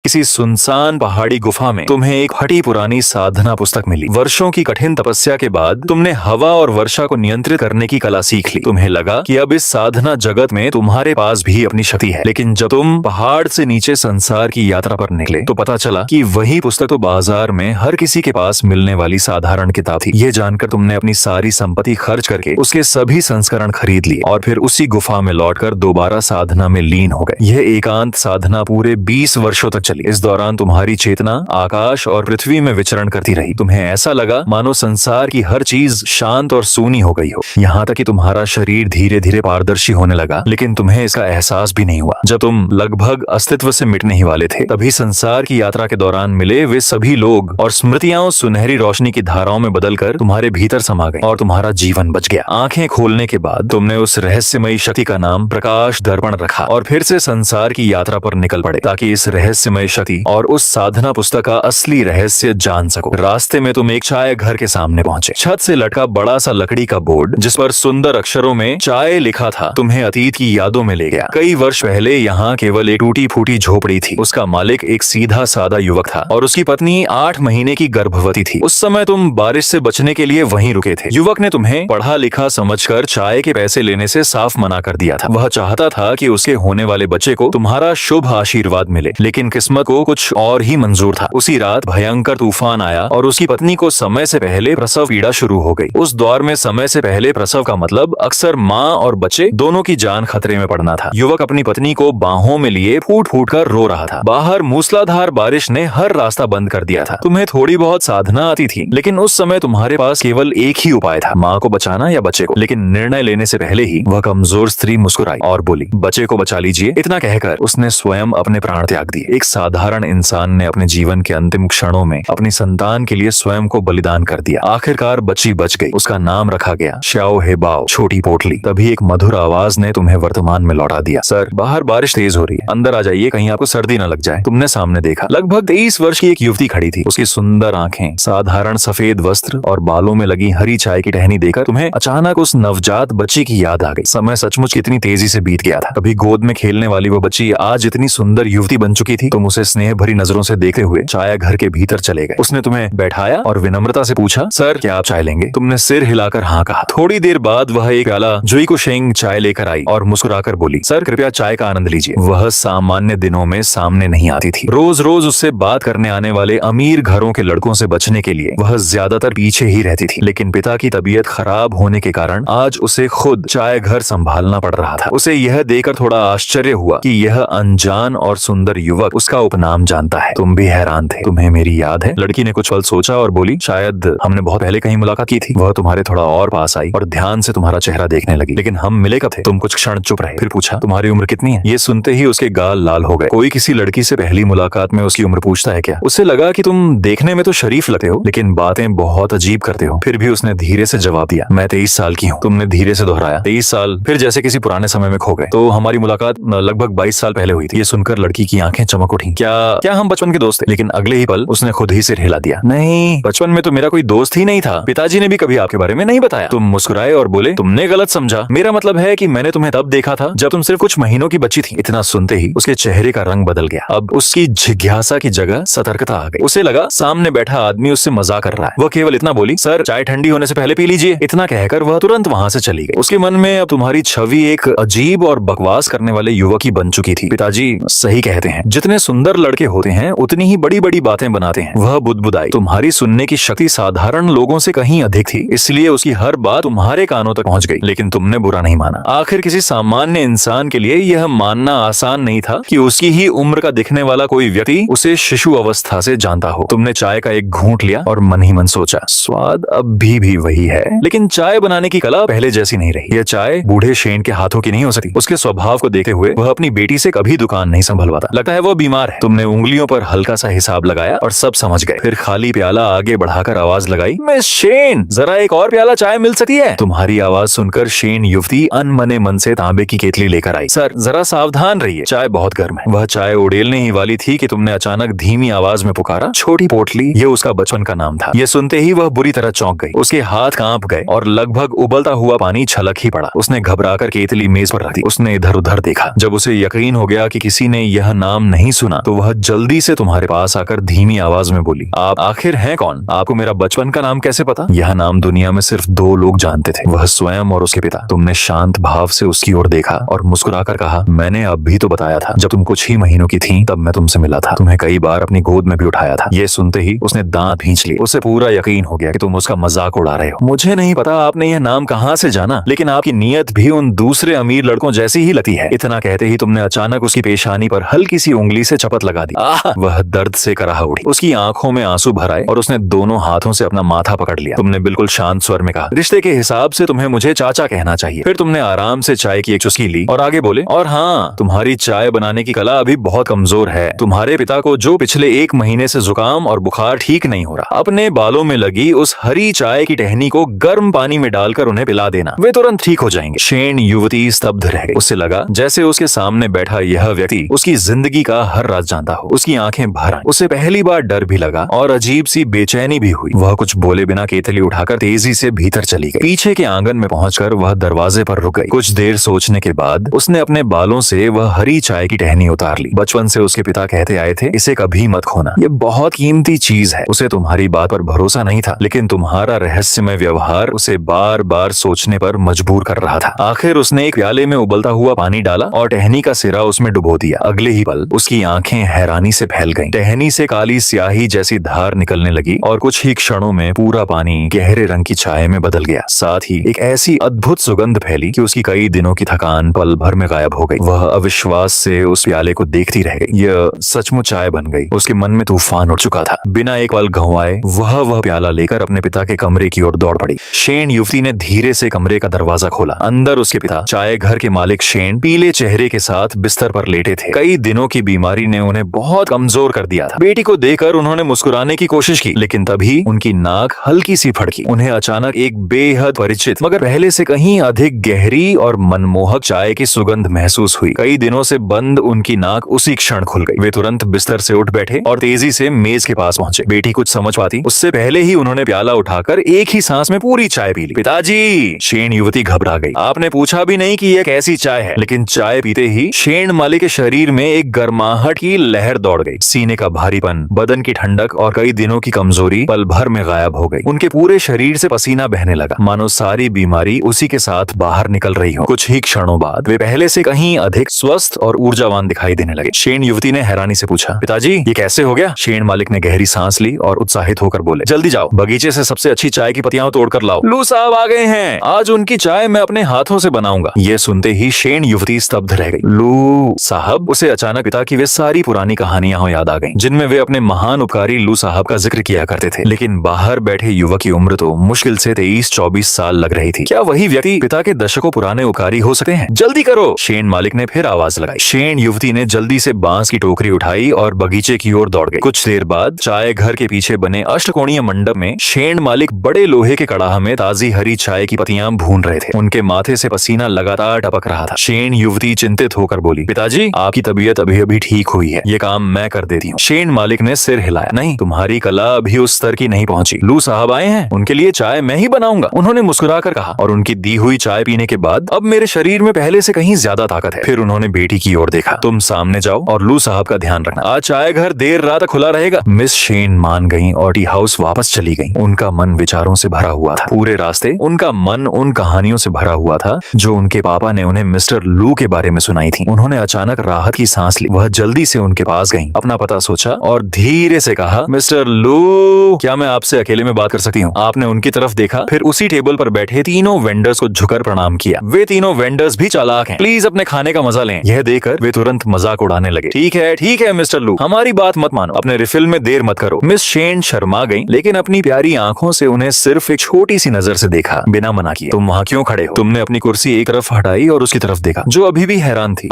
किसी सुनसान पहाड़ी गुफा में तुम्हें एक फटी पुरानी साधना पुस्तक मिली। वर्षों की कठिन तपस्या के बाद तुमने हवा और वर्षा को नियंत्रित करने की कला सीख ली। तुम्हें लगा कि अब इस साधना जगत में तुम्हारे पास भी अपनी शक्ति है। लेकिन जब तुम पहाड़ से नीचे संसार की यात्रा पर निकले तो पता चला कि वही पुस्तक तो बाजार में हर किसी के पास मिलने वाली साधारण किताब थी। ये जानकर तुमने अपनी सारी संपत्ति खर्च करके उसके सभी संस्करण खरीद लिए और फिर उसी गुफा में लौटकर दोबारा साधना में लीन हो गए। यह एकांत साधना पूरे 20 वर्षों तक चली। इस दौरान तुम्हारी चेतना आकाश और पृथ्वी में विचरण करती रही। तुम्हें ऐसा लगा मानो संसार की हर चीज शांत और सूनी हो गई हो। यहाँ तक कि तुम्हारा शरीर धीरे धीरे पारदर्शी होने लगा, लेकिन तुम्हें इसका एहसास भी नहीं हुआ। जब तुम लगभग अस्तित्व से मिटने ही वाले थे, तभी संसार की यात्रा के दौरान मिले वे सभी लोग और स्मृतियां सुनहरी रोशनी की धाराओं में बदलकर तुम्हारे भीतर समा गए और तुम्हारा जीवन बच गया। आंखें खोलने के बाद तुमने उस रहस्यमयी शक्ति का नाम प्रकाश दर्पण रखा और फिर से संसार की यात्रा पर निकल पड़े, ताकि इस रहस्यमय शक्ति और उस साधना पुस्तक का असली रहस्य जान सको। रास्ते में तुम एक चाय घर के सामने पहुंचे। छत से लटका बड़ा सा लकड़ी का बोर्ड, जिस पर सुंदर अक्षरों में चाय लिखा था, तुम्हें अतीत की यादों में ले गया। कई वर्ष पहले यहाँ केवल एक टूटी फूटी झोपड़ी थी। उसका मालिक एक सीधा सादा युवक था और उसकी पत्नी 8 महीने की गर्भवती थी। उस समय तुम बारिश से बचने के लिए वहीं रुके थे। युवक ने तुम्हें पढ़ा लिखा समझकर चाय के पैसे लेने से साफ मना कर दिया था। वह चाहता था कि उसके होने वाले बच्चे को तुम्हारा शुभ आशीर्वाद मिले, लेकिन किस्मत को कुछ और ही मंजूर था। उसी रात भयंकर तूफान आया और उसकी पत्नी को समय से पहले प्रसव पीड़ा शुरू हो गई। उस दौर में समय से पहले प्रसव का मतलब अक्सर माँ और बच्चे दोनों की जान खतरे में पड़ना था। युवक अपनी पत्नी को बाहों में लिए फूट फूट कर रो रहा था। बाहर मूसलाधार बारिश ने हर रास्ता बंद कर दिया था। तुम्हें थोड़ी बहुत साधना आती थी, लेकिन उस समय तुम्हारे पास केवल एक ही उपाय था, माँ को बचाना या बच्चे को। लेकिन निर्णय लेने से पहले ही वह कमजोर स्त्री मुस्कुराई और बोली, बच्चे को बचा लीजिए। इतना कहकर उसने स्वयं अपने प्राण त्याग दिए। एक साधारण इंसान ने अपने जीवन के अंतिम क्षणों में अपनी संतान के लिए स्वयं को बलिदान कर दिया। आखिरकार बच्ची बच गई। उसका नाम रखा गया श्याओ हेबाओ, छोटी पोटली। तभी एक मधुर आवाज ने तुम्हें वर्तमान में लौटा दिया। सर, बाहर बारिश तेज हो रही है, अंदर आ जाइए, कहीं आपको सर्दी न लग जाए। तुमने सामने देखा, लगभग 23 वर्ष की एक युवती खड़ी थी। उसकी सुंदर आंखें, साधारण सफेद वस्त्र और बालों में लगी हरी चाय की टहनी देखकर तुम्हें अचानक उस नवजात बच्ची की याद आ गई। समय सचमुच कितनी तेजी से बीत गया था। कभी गोद में खेलने वाली वो बच्ची आज इतनी सुंदर युवती बन चुकी थी। तुम उसे स्नेह भरी नजरों से देखते हुए चाय घर के भीतर चले गए। उसने तुम्हें बैठाया और विनम्रता से पूछा, सर क्या आप चाय लेंगे? तुमने सिर हिलाकर हाँ कहा। थोड़ी देर बाद वह एक प्याला जुई को शेंग चाय लेकर आई और मुस्कुराकर बोली, सर कृपया चाय का आनंद लीजिए। वह सामान्य दिनों में सामने नहीं आती थी। रोज रोज उससे बात करने आने वाले अमीर घरों के लड़कों से बचने के लिए वह ज्यादातर पीछे ही रहती थी। लेकिन पिता की तबीयत खराब होने के कारण आज उसे खुद चाय घर संभालना पड़ रहा था। उसे यह देखकर थोड़ा आश्चर्य हुआ कि यह अनजान और सुंदर युवक उसका उपनाम जानता है। तुम भी हैरान थे। तुम्हें मेरी याद है? लड़की ने कुछ पल सोचा और बोली, शायद हमने बहुत पहले कहीं मुलाकात की थी। वह तुम्हारे थोड़ा और पास आई और ध्यान से तुम्हारा चेहरा देखने लगी। लेकिन हम मिले कब थे? तुम कुछ क्षण चुप रहे, फिर पूछा, तुम्हारी उम्र कितनी है? ये सुनते ही उसके गाल लाल हो गए। कोई किसी लड़की से पहली मुलाकात में उसकी उम्र पूछता है क्या? उसे लगा कि तुम देखने में तो शरीफ लगते हो, लेकिन बातें बहुत अजीब करते हो। फिर भी उसने धीरे से जवाब दिया, मैं 23 साल की हूँ। तुमने धीरे से दोहराया, 23 साल? फिर जैसे किसी पुराने समय में खो गए। तो हमारी मुलाकात लगभग 22 साल पहले हुई थी। ये सुनकर लड़की की आंखें चमक उठी। क्या हम बचपन के दोस्त थे? लेकिन अगले ही पल उसने खुद ही सिर हिला दिया, नहीं, बचपन में तो मेरा कोई दोस्त ही नहीं था। पिताजी ने भी कभी आपके बारे में नहीं बताया। तुम मुस्कुराए और बोले, तुमने गलत समझा। मेरा मतलब है कि मैंने तुम्हें तब देखा था जब तुम सिर्फ कुछ महीनों की बच्ची थी। इतना सुनते ही उसके चेहरे का रंग बदल गया। अब उसकी जिज्ञासा की जगह सतर्कता आ गई। उसे लगा सामने बैठा आदमी उससे मजाक कर रहा है। वह केवल इतना बोली, सर चाय ठंडी होने से पहले पी लीजिए। इतना कहकर वह तुरंत वहां से चली गई। उसके मन में अब तुम्हारी छवि एक अजीब और बकवास करने वाले युवक की बन चुकी थी। पिताजी सही कहते हैं, जितने सुंदर लड़के होते हैं उतनी ही बड़ी बड़ी बातें बनाते हैं। वह बुदबुदाई। तुम्हारी सुनने की शक्ति साधारण लोगों से कहीं अधिक थी, इसलिए उसकी हर बात तुम्हारे कानों तक पहुंच गई। लेकिन तुमने बुरा नहीं माना। आखिर किसी सामान्य इंसान के लिए यह मानना आसान नहीं था कि उसकी ही उम्र का दिखने वाला कोई व्यक्ति उसे शिशु अवस्था से जानता हो। तुमने चाय का एक घूंट लिया और मन ही मन सोचा, स्वाद अब भी वही है, लेकिन चाय बनाने की कला पहले जैसी नहीं रही। यह चाय बूढ़े शेन के हाथों की नहीं हो सकती। उसके स्वभाव को देखते हुए वह अपनी बेटी से कभी दुकान नहीं संभलवाता। लगता है वह बीमार है। तुमने उंगलियों पर हल्का सा हिसाब लगाया और सब समझ गए। फिर खाली प्याला आगे बढ़ाकर आवाज लगाई, मिस शेन, जरा एक और प्याला चाय मिल सकती है? तुम्हारी आवाज सुनकर शेन युवती अनमने मन से तांबे की केतली लेकर आई। सर जरा सावधान रहिए, चाय बहुत गर्म है। वह चाय उड़ेलने ही वाली थी कि तुमने अचानक धीमी आवाज में पुकारा, छोटी पोटली। ये उसका बचपन का नाम था। ये सुनते ही वह बुरी तरह चौंक गई। उसके हाथ कांप गए और लगभग उबलता हुआ पानी छलक ही पड़ा। उसने घबराकर केतली मेज पर रख दी। उसने इधर उधर देखा। जब उसे यकीन हो गया कि किसी ने यह नाम नहीं सुना सुना तो वह जल्दी से तुम्हारे पास आकर धीमी आवाज में बोली, आप आखिर हैं कौन? आपको मेरा बचपन का नाम कैसे पता? यह नाम दुनिया में सिर्फ 2 लोग जानते थे, वह स्वयं और उसके पिता। तुमने शांत भाव से उसकी ओर देखा और मुस्कुराकर कहा, मैंने अब भी तो बताया था, जब तुम कुछ ही महीनों की थी तब मैं तुमसे मिला था, तुम्हें कई बार अपनी गोद में भी उठाया था। ये सुनते ही उसने दांत भींच लिए। उसे पूरा यकीन हो गया कि तुम उसका मजाक उड़ा रहे हो। मुझे नहीं पता आपने यह नाम कहाँ से जाना, लेकिन आपकी नीयत भी उन दूसरे अमीर लड़कों जैसी ही लगती है। इतना कहते ही तुमने अचानक उसकी पेशानी पर हल्की सी उंगली से चपत लगा दी। वह दर्द से कराह उठी। उसकी आंखों में आंसू भर आए और उसने दोनों हाथों से अपना माथा पकड़ लिया। तुमने बिल्कुल शांत स्वर में कहा, रिश्ते के हिसाब से तुम्हें मुझे चाचा कहना चाहिए। फिर तुमने आराम से चाय की एक चुस्की ली और आगे बोले, और हाँ, तुम्हारी चाय बनाने की कला अभी बहुत कमजोर है। तुम्हारे पिता को जो पिछले 1 महीने से जुकाम और बुखार ठीक नहीं हो रहा, अपने बालों में लगी उस हरी चाय की टहनी को गर्म पानी में डालकर उन्हें पिला देना, वे तुरंत ठीक हो जाएंगे। शेन युवती स्तब्ध रह गई। उससे लगा जैसे उसके सामने बैठा यह व्यक्ति उसकी जिंदगी का हर राज जानता हो। उसकी आंखें भर आईं। उसे पहली बार डर भी लगा और अजीब सी बेचैनी भी हुई। वह कुछ बोले बिना केतली उठाकर तेजी से भीतर चली गई। पीछे के आंगन में पहुंचकर वह दरवाजे पर रुक गई। कुछ देर सोचने के बाद उसने अपने बालों से वह हरी चाय की टहनी उतार ली। बचपन से उसके पिता कहते आए थे, इसे कभी मत खोना, ये बहुत कीमती चीज है। उसे तुम्हारी बात पर भरोसा नहीं था, लेकिन तुम्हारा रहस्यमय व्यवहार उसे बार बार सोचने पर मजबूर कर रहा था। आखिर उसने एक प्याले में उबलता हुआ पानी डाला और टहनी का सिरा उसमें डुबो दिया। अगले ही पल उसकी आंखें हैरानी से फैल गईं। टहनी से काली स्याही जैसी धार निकलने लगी और कुछ ही क्षणों में पूरा पानी गहरे रंग की चाय में बदल गया। साथ ही एक ऐसी अद्भुत सुगंध फैली कि उसकी कई दिनों की थकान पल भर में गायब हो गई। वह अविश्वास से उस प्याले को देखती रह गई। यह सचमुच चाय बन गई। उसके मन में तूफान उठ चुका था। बिना एक पल गंवाए वह प्याला लेकर अपने पिता के कमरे की ओर दौड़ पड़ी। शेन युवती ने धीरे से कमरे का दरवाजा खोला। अंदर उसके पिता, चाय घर के मालिक शेन, पीले चेहरे के साथ बिस्तर पर लेटे थे। कई दिनों की बीमारी ने उन्हें बहुत कमजोर कर दिया था। बेटी को देखकर उन्होंने मुस्कुराने की कोशिश की, लेकिन तभी उनकी नाक हल्की सी फड़की। उन्हें अचानक एक बेहद परिचित मगर पहले से कहीं अधिक गहरी और मनमोहक चाय की सुगंध महसूस हुई। कई दिनों से बंद उनकी नाक उसी क्षण खुल गई। वे तुरंत बिस्तर से उठ बैठे और तेजी से मेज के पास पहुंचे। बेटी कुछ समझ पाती उससे पहले ही उन्होंने प्याला उठाकर एक ही सांस में पूरी चाय पी ली। पिताजी! शेन युवती घबरा गई। आपने पूछा भी नहीं कि यह कैसी चाय है, लेकिन चाय पीते ही शेन मालिक के शरीर में एक गर्माहट की लहर दौड़ गई। सीने का भारीपन, बदन की ठंडक और कई दिनों की कमजोरी पल भर में गायब हो गई। उनके पूरे शरीर से पसीना बहने लगा, मानो सारी बीमारी उसी के साथ बाहर निकल रही हो। कुछ ही क्षणों बाद वे पहले से कहीं अधिक स्वस्थ और ऊर्जावान दिखाई देने लगे। शेन युवती ने हैरानी से पूछा, पिताजी ये कैसे हो गया? शेन मालिक ने गहरी सांस ली और उत्साहित होकर बोले, जल्दी जाओ, बगीचे से सबसे अच्छी चाय की पत्तियां तोड़कर लाओ। लू साहब आ गए हैं, आज उनकी चाय मैं अपने हाथों से बनाऊंगा। ये सुनते ही शेन युवती स्तब्ध रह गई। लू साहब? उसे अचानक पिता की वे सारी पुरानी कहानियां याद आ गईं, जिनमें वे अपने महान उपकारी लू साहब का जिक्र किया करते थे। लेकिन बाहर बैठे युवक की उम्र तो मुश्किल से 23-24 साल लग रही थी। क्या वही व्यक्ति पिता के दशकों पुराने उपकारी हो सकते हैं? जल्दी करो, शेन मालिक ने फिर आवाज लगाई। शेन युवती ने जल्दी से बांस की टोकरी उठाई और बगीचे की ओर दौड़ गई। कुछ देर बाद चाय घर के पीछे बने अष्टकोणीय मंडप में शेन मालिक बड़े लोहे के कड़ाह में ताजी हरी चाय की पत्तियां भून रहे थे। उनके माथे से पसीना लगातार टपक रहा था। शेन युवती चिंतित होकर बोली, पिताजी आपकी तबीयत अभी अभी ठीक हुई है, ये काम मैं कर देती हूँ। शेन मालिक ने सिर हिलाया, नहीं, तुम्हारी कला अभी उस स्तर की नहीं पहुंची। लू साहब आए हैं, उनके लिए चाय मैं ही बनाऊंगा, उन्होंने मुस्कुराकर कहा। और उनकी दी हुई चाय पीने के बाद अब मेरे शरीर में पहले से कहीं ज्यादा ताकत है। फिर उन्होंने बेटी की ओर देखा, तुम सामने जाओ और लू साहब का ध्यान रखना, आज चाय घर देर रात तक खुला रहेगा। मिस शेन मान गईं और टी हाउस वापस चली गईं। उनका मन विचारों से भरा हुआ था। पूरे रास्ते उनका मन उन कहानियों से भरा हुआ था जो उनके पापा ने उन्हें मिस्टर लू के बारे में सुनाई थी। उन्होंने अचानक राहत की सांस ली। वह जल्दी से उनके पास गईं, अपना पता सोचा और धीरे से कहा, मिस्टर लू, क्या मैं आपसे अकेले में बात कर सकती हूँ? आपने उनकी तरफ देखा, फिर उसी टेबल पर बैठे तीनों वेंडर्स को झुकर प्रणाम किया। वे तीनों वेंडर्स भी चालाक हैं, प्लीज अपने खाने का मजा लें। यह देखकर वे तुरंत मजाक उड़ाने लगे। ठीक है मिस्टर लू, हमारी बात मत मानो, अपने रिफिल में देर मत करो। मिस शेन शर्मा गईं, लेकिन अपनी प्यारी आंखों से उन्हें सिर्फ एक छोटी सी नजर से देखा, बिना मना किए। तुम वहाँ क्यों खड़े हो? तुमने अपनी कुर्सी एक तरफ हटाई और उसकी तरफ देखा, जो अभी भी हैरान थी।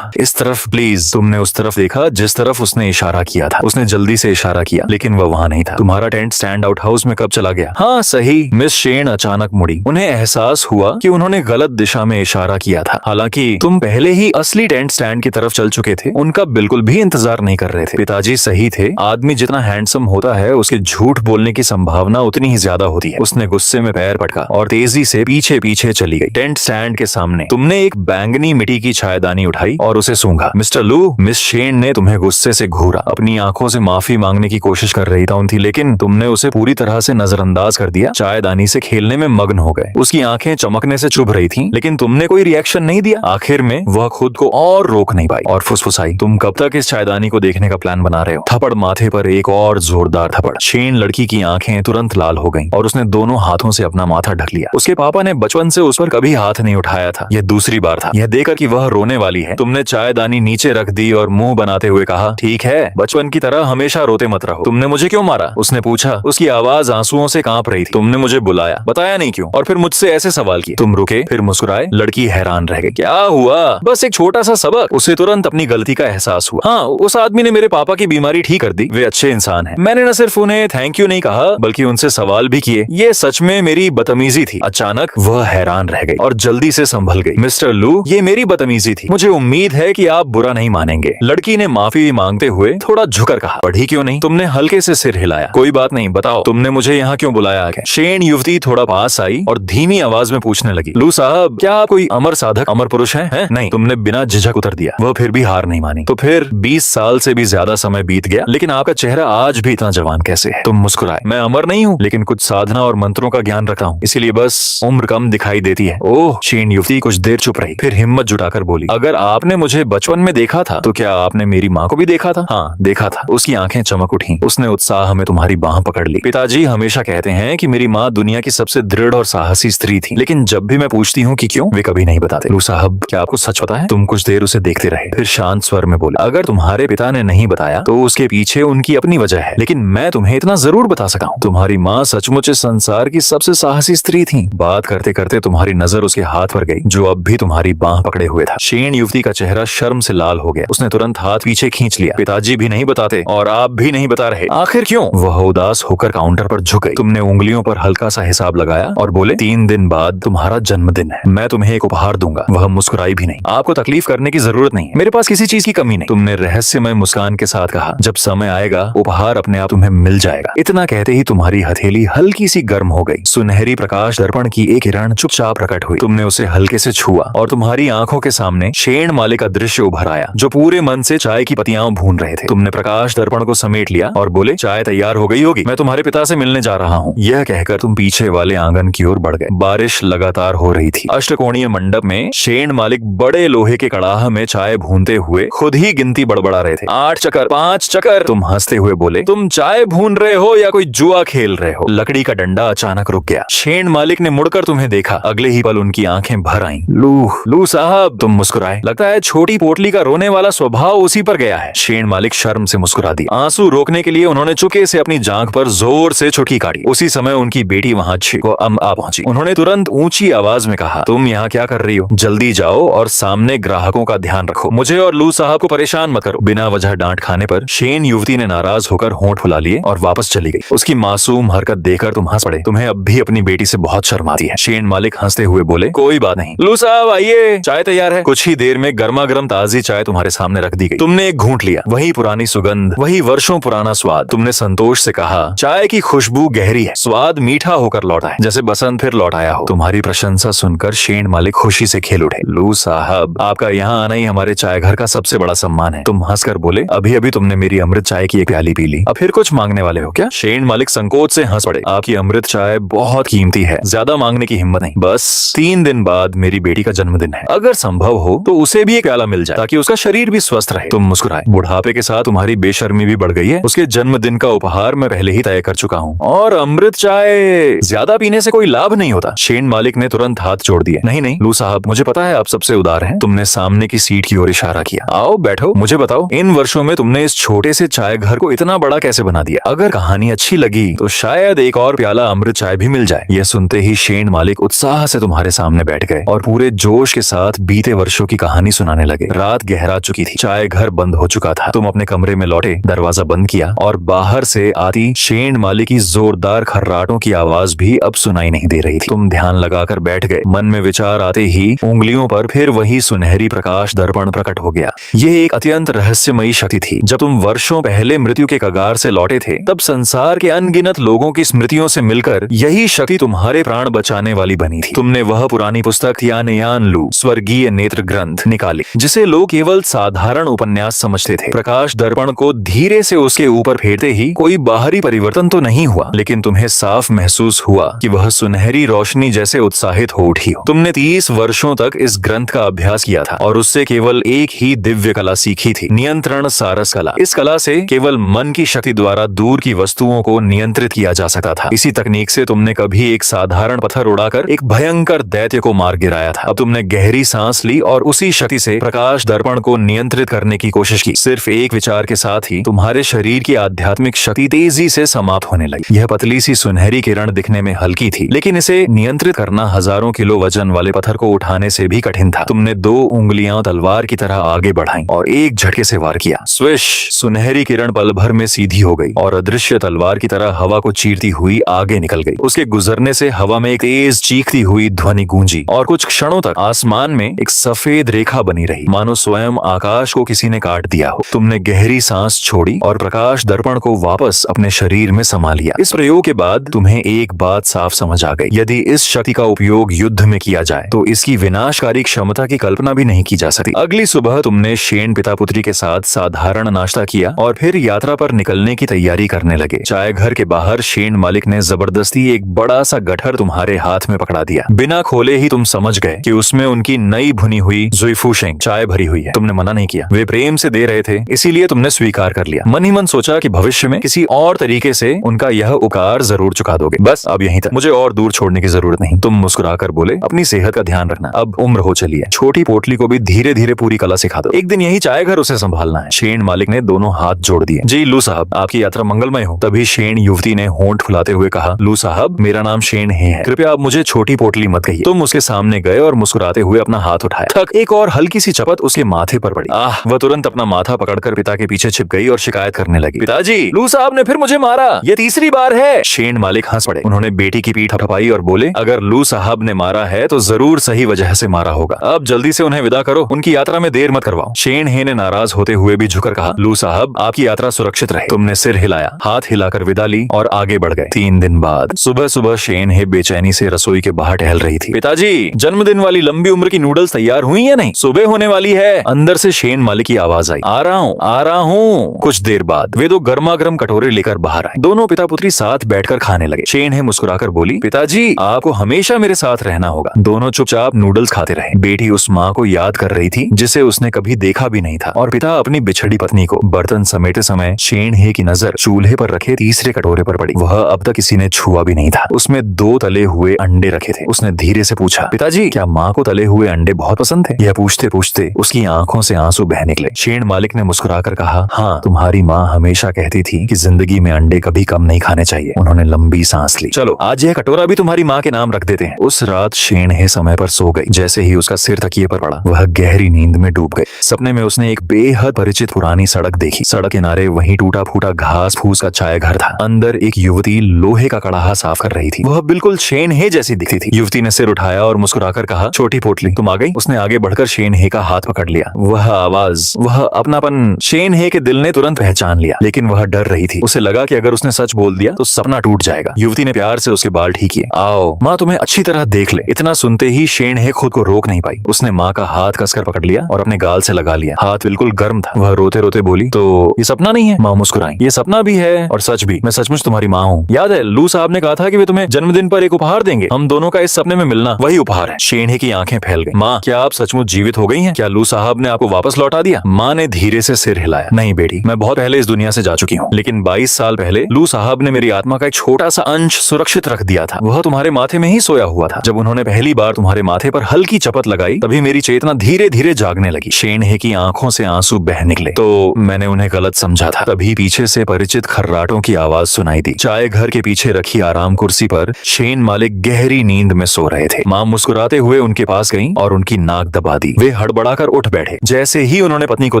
इस तरफ प्लीज। तुमने उस तरफ देखा जिस तरफ उसने इशारा किया था। उसने जल्दी से इशारा किया, लेकिन वह वहाँ नहीं था। तुम्हारा टेंट स्टैंड आउट हाउस में कब चला गया? हाँ सही। मिस शेन अचानक मुड़ी। उन्हें एहसास हुआ कि उन्होंने गलत दिशा में इशारा किया था। हालांकि तुम पहले ही असली टेंट स्टैंड की तरफ चल चुके थे, उनका बिल्कुल भी इंतजार नहीं कर रहे थे। पिताजी सही थे, आदमी जितना हैंडसम होता है उसके झूठ बोलने की संभावना उतनी ही ज्यादा होती है। उसने गुस्से में पैर पटका और तेजी से पीछे पीछे चली गई। टेंट स्टैंड के सामने तुमने एक बैंगनी मिट्टी की चायदानी उठाई और उसे सूंघा। मिस्टर लू, मिस शेन ने तुम्हें गुस्से से घूरा, अपनी आंखों से माफी मांगने की कोशिश कर रही थी, लेकिन तुमने उसे पूरी तरह से नजरअंदाज कर दिया। चायदानी से खेलने में मग्न हो गए। उसकी आंखें चमकने से चुभ रही थीं, लेकिन तुमने कोई रिएक्शन नहीं दिया। आखिर में वह खुद को और रोक नहीं पाई और फुसफुसाई, तुम कब तक इस चायदानी को देखने का प्लान बना रहे हो? थप्पड़ माथे पर एक और जोरदार थप्पड़। शेन लड़की की आंखें तुरंत लाल हो गईं और उसने दोनों हाथों से अपना माथा ढक लिया। उसके पापा ने बचपन से उस पर कभी हाथ नहीं उठाया था। यह दूसरी बार था। यह देखकर कि वह रोने वाली है, तुमने चायदानी नीचे रख दी और मुंह बनाते हुए कहा, ठीक है, बचपन की तरह हमेशा रोते मत रहो। तुमने मुझे क्यों मारा? उसने पूछा। उसकी आवाज आंसुओं से कांप रही थी। तुमने मुझे बुलाया, बताया नहीं क्यों, और फिर मुझसे ऐसे सवाल किए। तुम रुके, फिर मुस्कुराए। लड़की हैरान रह गई। क्या हुआ? बस एक छोटा सा सबक। उसे तुरंत अपनी गलती का एहसास हुआ। हाँ, उस आदमी ने मेरे पापा की बीमारी ठीक कर दी। वे अच्छे इंसान हैं। मैंने न सिर्फ उन्हें थैंक यू नहीं कहा, बल्कि उनसे सवाल भी किए। ये सच में मेरी बदतमीजी थी। अचानक वह हैरान रह गई और जल्दी से संभल गई। मिस्टर लू, ये मेरी बदतमीजी थी। मुझे उम्मीद है कि आप बुरा नहीं मानेंगे। लड़की ने माफी मांगते हुए थोड़ा झुकर कहा, पढ़ी क्यों नहीं? तुमने हल्के से सिर हिलाया। कोई बात नहीं, बताओ तुमने मुझे यहाँ क्यों बुलाया है? शेन युवती थोड़ा पास आई और धीमी आवाज में पूछने लगी, लू साहब, क्या आप कोई अमर साधक, अमर पुरुष हैं? नहीं। तुमने बिना झिझक उत्तर दिया। वह फिर भी हार नहीं मानी। तो फिर 20 साल से भी ज्यादा समय बीत गया, लेकिन आपका चेहरा आज भी इतना जवान कैसे है? तुम मुस्कुराए। मैं अमर नहीं हूँ, लेकिन कुछ साधना और मंत्रों का ज्ञान रखता हूँ, इसीलिए बस उम्र कम दिखाई देती है। ओह। शेन युवती कुछ देर चुप रही, फिर हिम्मत जुटाकर बोली, अगर आपने मुझे बचपन में देखा था तो क्या आपने मेरी माँ को भी देखा था? हाँ, देखा था। उसकी आंखें चमक उठी। उसने उत्साह में तुम्हारी बाह पकड़ ली। पिताजी हमेशा कहते हैं कि मेरी माँ दुनिया की सबसे दृढ़ और साहसी स्त्री थी, लेकिन जब भी मैं पूछती हूँ कि क्यों, वे कभी नहीं बताते। लू साहब, क्या आपको सच पता है? तुम कुछ देर उसे देखते रहे, फिर शांत स्वर में बोले, अगर तुम्हारे पिता ने नहीं बताया तो उसके पीछे उनकी अपनी वजह है, लेकिन मैं तुम्हें इतना जरूर बता सका हूँ, तुम्हारी माँ सचमुच इस संसार की सबसे साहसी स्त्री थी। बात करते करते तुम्हारी नजर उसके हाथ पर गई, जो अब भी तुम्हारी बाह पकड़े हुए था। शेन युवती का चेहरा शर्म से लाल हो गया। उसने तुरंत हाथ पीछे खींच लिया। पिताजी भी नहीं बताते और आप भी नहीं बता रहे, आखिर क्यों? वह उदास होकर काउंटर पर झुक गई। तुमने उंगलियों पर हल्का सा हिसाब लगाया और बोले, 3 दिन बाद तुम्हारा जन्मदिन है, मैं तुम्हें एक उपहार दूंगा। वह मुस्कुराई भी नहीं। आपको तकलीफ करने की जरूरत नहीं, मेरे पास किसी चीज की कमी नहीं। तुमने रहस्यमय मुस्कान के साथ कहा, जब समय आएगा उपहार अपने आप तुम्हें मिल जाएगा। इतना कहते ही तुम्हारी हथेली हल्की सी गर्म हो गई। सुनहरी प्रकाश दर्पण की एक किरण चुपचाप प्रकट हुई। तुमने उसे हल्के से छुआ और तुम्हारी आंखों के सामने शेन मालिक का दृश्य उभर आया, जो पूरे मन से चाय की पत्तियां भून रहे थे। तुमने प्रकाश दर्पण को समेट लिया और बोले, चाय तैयार हो गई होगी, मैं तुम्हारे पिता से मिलने जा रहा हूँ। यह कहकर तुम पीछे वाले आंगन की ओर बढ़ गए। बारिश लगातार हो रही थी। अष्टकोणीय मंडप में शेन मालिक बड़े लोहे के कड़ाह में चाय भूनते हुए खुद ही गिनती बड़बड़ा रहे थे। 8 चक्कर, 5 चक्कर। तुम हंसते हुए बोले, तुम चाय भून रहे हो या कोई जुआ खेल रहे हो? लकड़ी का डंडा अचानक रुक गया। शेन मालिक ने मुड़कर तुम्हें देखा। अगले ही पल उनकी आंखें भर आईं। लू साहब, तुम मुस्कुराए। लगता है छोटी पोटली का रोने वाला स्वभाव उसी पर गया है। शेन मालिक शर्म से मुस्कुरा दी। आंसू रोकने के लिए उन्होंने चुपके से अपनी जांघ पर जोर से चुटकी काटी। उसी समय उनकी बेटी वहां आ पहुंची। उन्होंने तुरंत ऊंची आवाज में कहा, तुम यहाँ क्या कर रही हो? जल्दी जाओ और सामने ग्राहकों का ध्यान रखो। मुझे और लू साहब को परेशान मत करो। बिना वजह डांट खाने पर शेन युवती ने नाराज होकर होंठ फुला लिए और वापस चली गई। उसकी मासूम हरकत देखकर तुम हंस पड़े। तुम्हें अब भी अपनी बेटी से बहुत शर्म आती है। शेन मालिक हंसते हुए बोले, कोई बात नहीं, लू साहब आइए, चाय तैयार है। कुछ ही देर में गर्मा गर्म ताजी चाय तुम्हारे सामने रख दी गई। तुमने एक घूंट लिया। वही पुरानी सुगंध, वही वर्षों पुराना स्वाद। तुमने संतोष से कहा, चाय की खुशबू गहरी है, स्वाद मीठा होकर लौटा है, जैसे बसंत फिर लौट आया हो। तुम्हारी प्रशंसा सुनकर शेन मालिक खुशी से खेल उठे। लू साहब, आपका यहाँ आना ही हमारे चाय घर का सबसे बड़ा सम्मान है। तुम हंसकर बोले, अभी अभी तुमने मेरी अमृत चाय की एक प्याली पी ली, अब फिर कुछ मांगने वाले हो क्या? शेन मालिक संकोच से हंस पड़े। आपकी अमृत चाय बहुत कीमती है, ज्यादा मांगने की हिम्मत नहीं। बस 3 दिन बाद मेरी बेटी का जन्मदिन है, अगर संभव हो तो उसे भी एक प्याला मिल जाए, ताकि उसका शरीर भी स्वस्थ रहे। तुम मुस्कुराए। बुढ़ापे के साथ तुम्हारी बेशर्मी भी बढ़ गई है। उसके जन्मदिन का उपहार मैं पहले ही तय कर चुका हूँ, और अमृत चाय ज्यादा पीने से कोई लाभ नहीं होता। शेन मालिक ने तुरंत हाथ जोड़ दिए। नहीं लू साहब, मुझे पता है आप सबसे उदार हैं। तुमने सामने की सीट की ओर इशारा किया। आओ बैठो, मुझे बताओ, इन वर्षों में तुमने इस छोटे से चाय घर को इतना बड़ा कैसे बना दिया? अगर कहानी अच्छी लगी तो शायद एक और प्याला अमृत चाय भी मिल जाए। यह सुनते ही शेन मालिक उत्साह से तुम्हारे सामने बैठ गए और पूरे जोश के साथ बीते वर्षों की कहानी सुनाने लगे। रात गहरा चुकी थी, चाय घर बंद हो चुका था। तुम अपने कमरे में लौटे, दरवाजा बंद किया और बाहर से आती शेन मालिक की जोरदार खर्राटों की आवाज भी अब सुनाई नहीं दे रही थी। तुम ध्यान लगाकर बैठ गए। मन में विचार आते ही उंगलियों पर फिर वही सुनहरी प्रकाश दर्पण प्रकट हो गया। यह एक अत्यंत रहस्यमयी शक्ति थी। जब तुम वर्षों पहले मृत्यु के कगार से लौटे थे, तब संसार के अनगिनत लोगों की स्मृतियों से मिलकर यही शक्ति तुम्हारे प्राण बचाने वाली बनी थी। तुमने वह पुरानी पुस्तक यान लू स्वर्गीय नेत्र ग्रंथ निकाली, जिसे लोग केवल साधारण साधारण उपन्यास समझते थे। प्रकाश दर्पण को धीरे से उसके ऊपर फेरते ही कोई बाहरी परिवर्तन तो नहीं हुआ, लेकिन तुम्हें साफ महसूस हुआ कि वह सुनहरी रोशनी जैसे उत्साहित हो उठी हो। तुमने 30 वर्षों तक इस ग्रंथ का अभ्यास किया था और उससे केवल एक ही दिव्य कला सीखी थी, नियंत्रण सारस कला। इस कला से केवल मन की शक्ति द्वारा दूर की वस्तुओं को नियंत्रित किया जा सकता था। इसी तकनीक से तुमने कभी एक साधारण पत्थर उड़ाकर एक भयंकर दैत्य को मार गिराया था। अब तुमने गहरी सांस ली और उसी शक्ति से प्रकाश दर्पण को नियंत्रित करने की कोशिश की। सिर्फ एक विचार के साथ ही तुम्हारे शरीर की आध्यात्मिक शक्ति तेजी से समाप्त होने लगी। यह पतली सी सुनहरी किरण दिखने में हल्की थी, लेकिन इसे नियंत्रित करना हजारों किलो वजन वाले पत्थर को उठाने से भी कठिन था। तुमने 2 उंगलियां तलवार की तरह आगे बढ़ाई और एक झटके से वार किया। स्विश! सुनहरी किरण पल भर में सीधी हो गई और अदृश्य तलवार की तरह हवा को चीरती हुई आगे निकल गई। उसके गुजरने से हवा में एक तेज चीखती हुई ध्वनि गूंजी और कुछ क्षणों तक आसमान में एक सफेद रेखा बनी रही, मानो स्वयं आकाश को किसी ने काट दिया हो। तुमने गहरी सांस छोड़ी और प्रकाश दर्पण को वापस अपने शरीर में समा लिया। इस प्रयोग के बाद तुम्हें एक बात साफ समझ आ गई, यदि इस शक्ति का उपयोग युद्ध में किया जाए तो इसकी विनाशकारी क्षमता की कल्पना भी नहीं की जा सकती। अगली सुबह तुमने शेन पिता पुत्री के साथ साधारण नाश्ता किया और फिर यात्रा पर निकलने की तैयारी करने लगे। चाय घर के बाहर शेन मालिक ने जबरदस्ती एक बड़ा सा गठर तुम्हारे हाथ में पकड़ा दिया। बिना खोले ही तुम समझ गए कि उसमें उनकी नई भुनी हुई जुइफूशेंग चाय भरी हुई है। तुमने मना नहीं किया, वे प्रेम से दे रहे थे, इसीलिए तुमने स्वीकार कर लिया। मन ही मन सोचा कि भविष्य में किसी और तरीके से उनका यह उपकार जरूर चुका दोगे। बस अब यहीं तक, मुझे और दूर छोड़ने की जरूरत नहीं। तुम मुस्कुराकर बोले, अपनी सेहत का ध्यान रखना, अब उम्र हो चली है। छोटी पोटली को भी धीरे धीरे पूरी कला सिखा दो, एक दिन यही चाय घर उसे संभालना है। शेन मालिक ने दोनों हाथ जोड़ दिए। जी लू साहब, आपकी यात्रा मंगलमय हो। तभी शेन युवती ने होंठ फुलाते हुए कहा, लू साहब, मेरा नाम शेन है, कृपया आप मुझे छोटी पोटली मत कहिए। तुम उसके सामने गए और मुस्कुराते हुए अपना हाथ उठाया। ठक, एक और हल्की सी चपत उसके माथे पर पड़ी। वह तुरंत अपना माथा पकड़कर पिता के पीछे छिप गई और शिकायत करने लगी, पिताजी, लू साहब ने फिर मुझे मारा, ये तीसरी बार है। शेन मालिक हंस पड़े। उन्होंने बेटी की पीठ थपथपाई और बोले, अगर लू साहब ने मारा है तो जरूर सही वजह से मारा होगा। अब जल्दी से उन्हें विदा करो, उनकी यात्रा में देर मत करवाओ। शेन हे ने नाराज होते हुए भी झुकर कहा, लू साहब, आपकी यात्रा सुरक्षित रहे। तुमने सिर हिलाया, हाथ हिलाकर विदा ली और आगे बढ़ गए। 3 दिन बाद सुबह सुबह शेन हे बेचैनी से रसोई के बाहर टहल रही थी। पिताजी, जन्मदिन वाली लंबी उम्र की नूडल्स तैयार हुई या नहीं? सुबह होने वाली है। अंदर से शेन मालिक की आवाज आई, आ रहा हूँ, आ रहा हूँ। कुछ देर बाद वे 2 गर्मा गर्म कटोरे लेकर बाहर आए। दोनों पिता पुत्री साथ बैठकर खाने लगे। शेन हे मुस्कुराकर बोली, पिताजी, आपको हमेशा मेरे साथ रहना होगा। दोनों चुपचाप नूडल्स खाते रहे। बेटी उस माँ को याद कर रही थी जिसे उसने कभी देखा भी नहीं था, और पिता अपनी बिछड़ी पत्नी को। बर्तन समेटे समय शेन हे की नजर चूल्हे पर रखे तीसरे कटोरे पर पड़ी। वह अब तक किसी ने छुआ भी नहीं था। उसमें 2 तले हुए अंडे रखे थे। उसने धीरे से पूछा, पिताजी, क्या माँ को तले हुए अंडे बहुत पसंद थे? यह पूछते पूछते उसकी आंखों से आंसू बह निकले। शेन मालिक ने मुस्कुराकर कहा, हाँ, तुम्हारी माँ हमेशा कहती थी कि जिंदगी में अंडे कभी कम नहीं खाने चाहिए। उन्होंने लंबी सांस ली। चलो, आज यह कटोरा भी तुम्हारी माँ के नाम रख देते हैं। उस रात शेन हे समय पर सो गई। जैसे ही उसका सिर तकिए पर पड़ा, वह गहरी नींद में डूब गई। सपने में उसने एक बेहद परिचित पुरानी सड़क देखी। सड़क किनारे वही टूटा फूटा घास फूस का चाय घर था। अंदर एक युवती लोहे का कड़ाहा साफ कर रही थी। वह बिल्कुल शेन हे जैसी दिखती थी। युवती ने सिर उठाया और मुस्कुराकर कहा, छोटी पोटली, तुम आ गई? उसने आगे बढ़कर शेन हे का हाथ पकड़ लिया। वह आवाज, वह अपनापन शेन हे के दिल ने तुरंत पहचान लिया, लेकिन वह डर रही थी। उसे लगा कि अगर उसने सच बोल दिया तो सपना टूट जाएगा। युवती ने प्यार से उसके बाल ठीक किए। आओ, माँ तुम्हें अच्छी तरह देख ले। इतना सुनते ही शेन हे खुद को रोक नहीं पाई। उसने माँ का हाथ कसकर पकड़ लिया और अपने गाल से लगा लिया। हाथ बिल्कुल गर्म था। वह रोते रोते बोली, तो ये सपना नहीं है? माँ मुस्कुराई, ये सपना भी है और सच भी। मैं सचमुच तुम्हारी माँ हूँ। याद है, लू साहब ने कहा था कि वे तुम्हें जन्मदिन पर एक उपहार देंगे। हम दोनों का इस सपने में मिलना वही उपहार है। शेन हे की आंखें फैल गई। माँ, क्या आप सचमुच जीवित हो गई हैं? क्या लू साहब ने आपको वापस लौटा दिया? माँ ने धीरे से सिर हिलाया। नहीं बेटी, मैं बहुत पहले इस दुनिया से जा चुकी हूँ, लेकिन 22 साल पहले लू साहब ने मेरी आत्मा का एक छोटा सा अंश सुरक्षित रख दिया था। वह तुम्हारे माथे में ही सोया हुआ था। जब उन्होंने पहली बार तुम्हारे माथे पर हल्की चपत लगाई, तभी मेरी चेतना धीरे धीरे जागने लगी। शेन हे की आंखों से आंसू बह निकले। तो मैंने उन्हें गलत समझा था। तभी पीछे से परिचित खर्राटों की आवाज सुनाई दी। चाय घर के पीछे रखी आराम कुर्सी पर शेन मालिक गहरी नींद में सो रहे थे। माँ मुस्कुराते हुए उनके पास गईं और उनकी नाक दबा दी। वे हड़बड़ाकर उठ बैठे। जैसे ही उन्होंने पत्नी को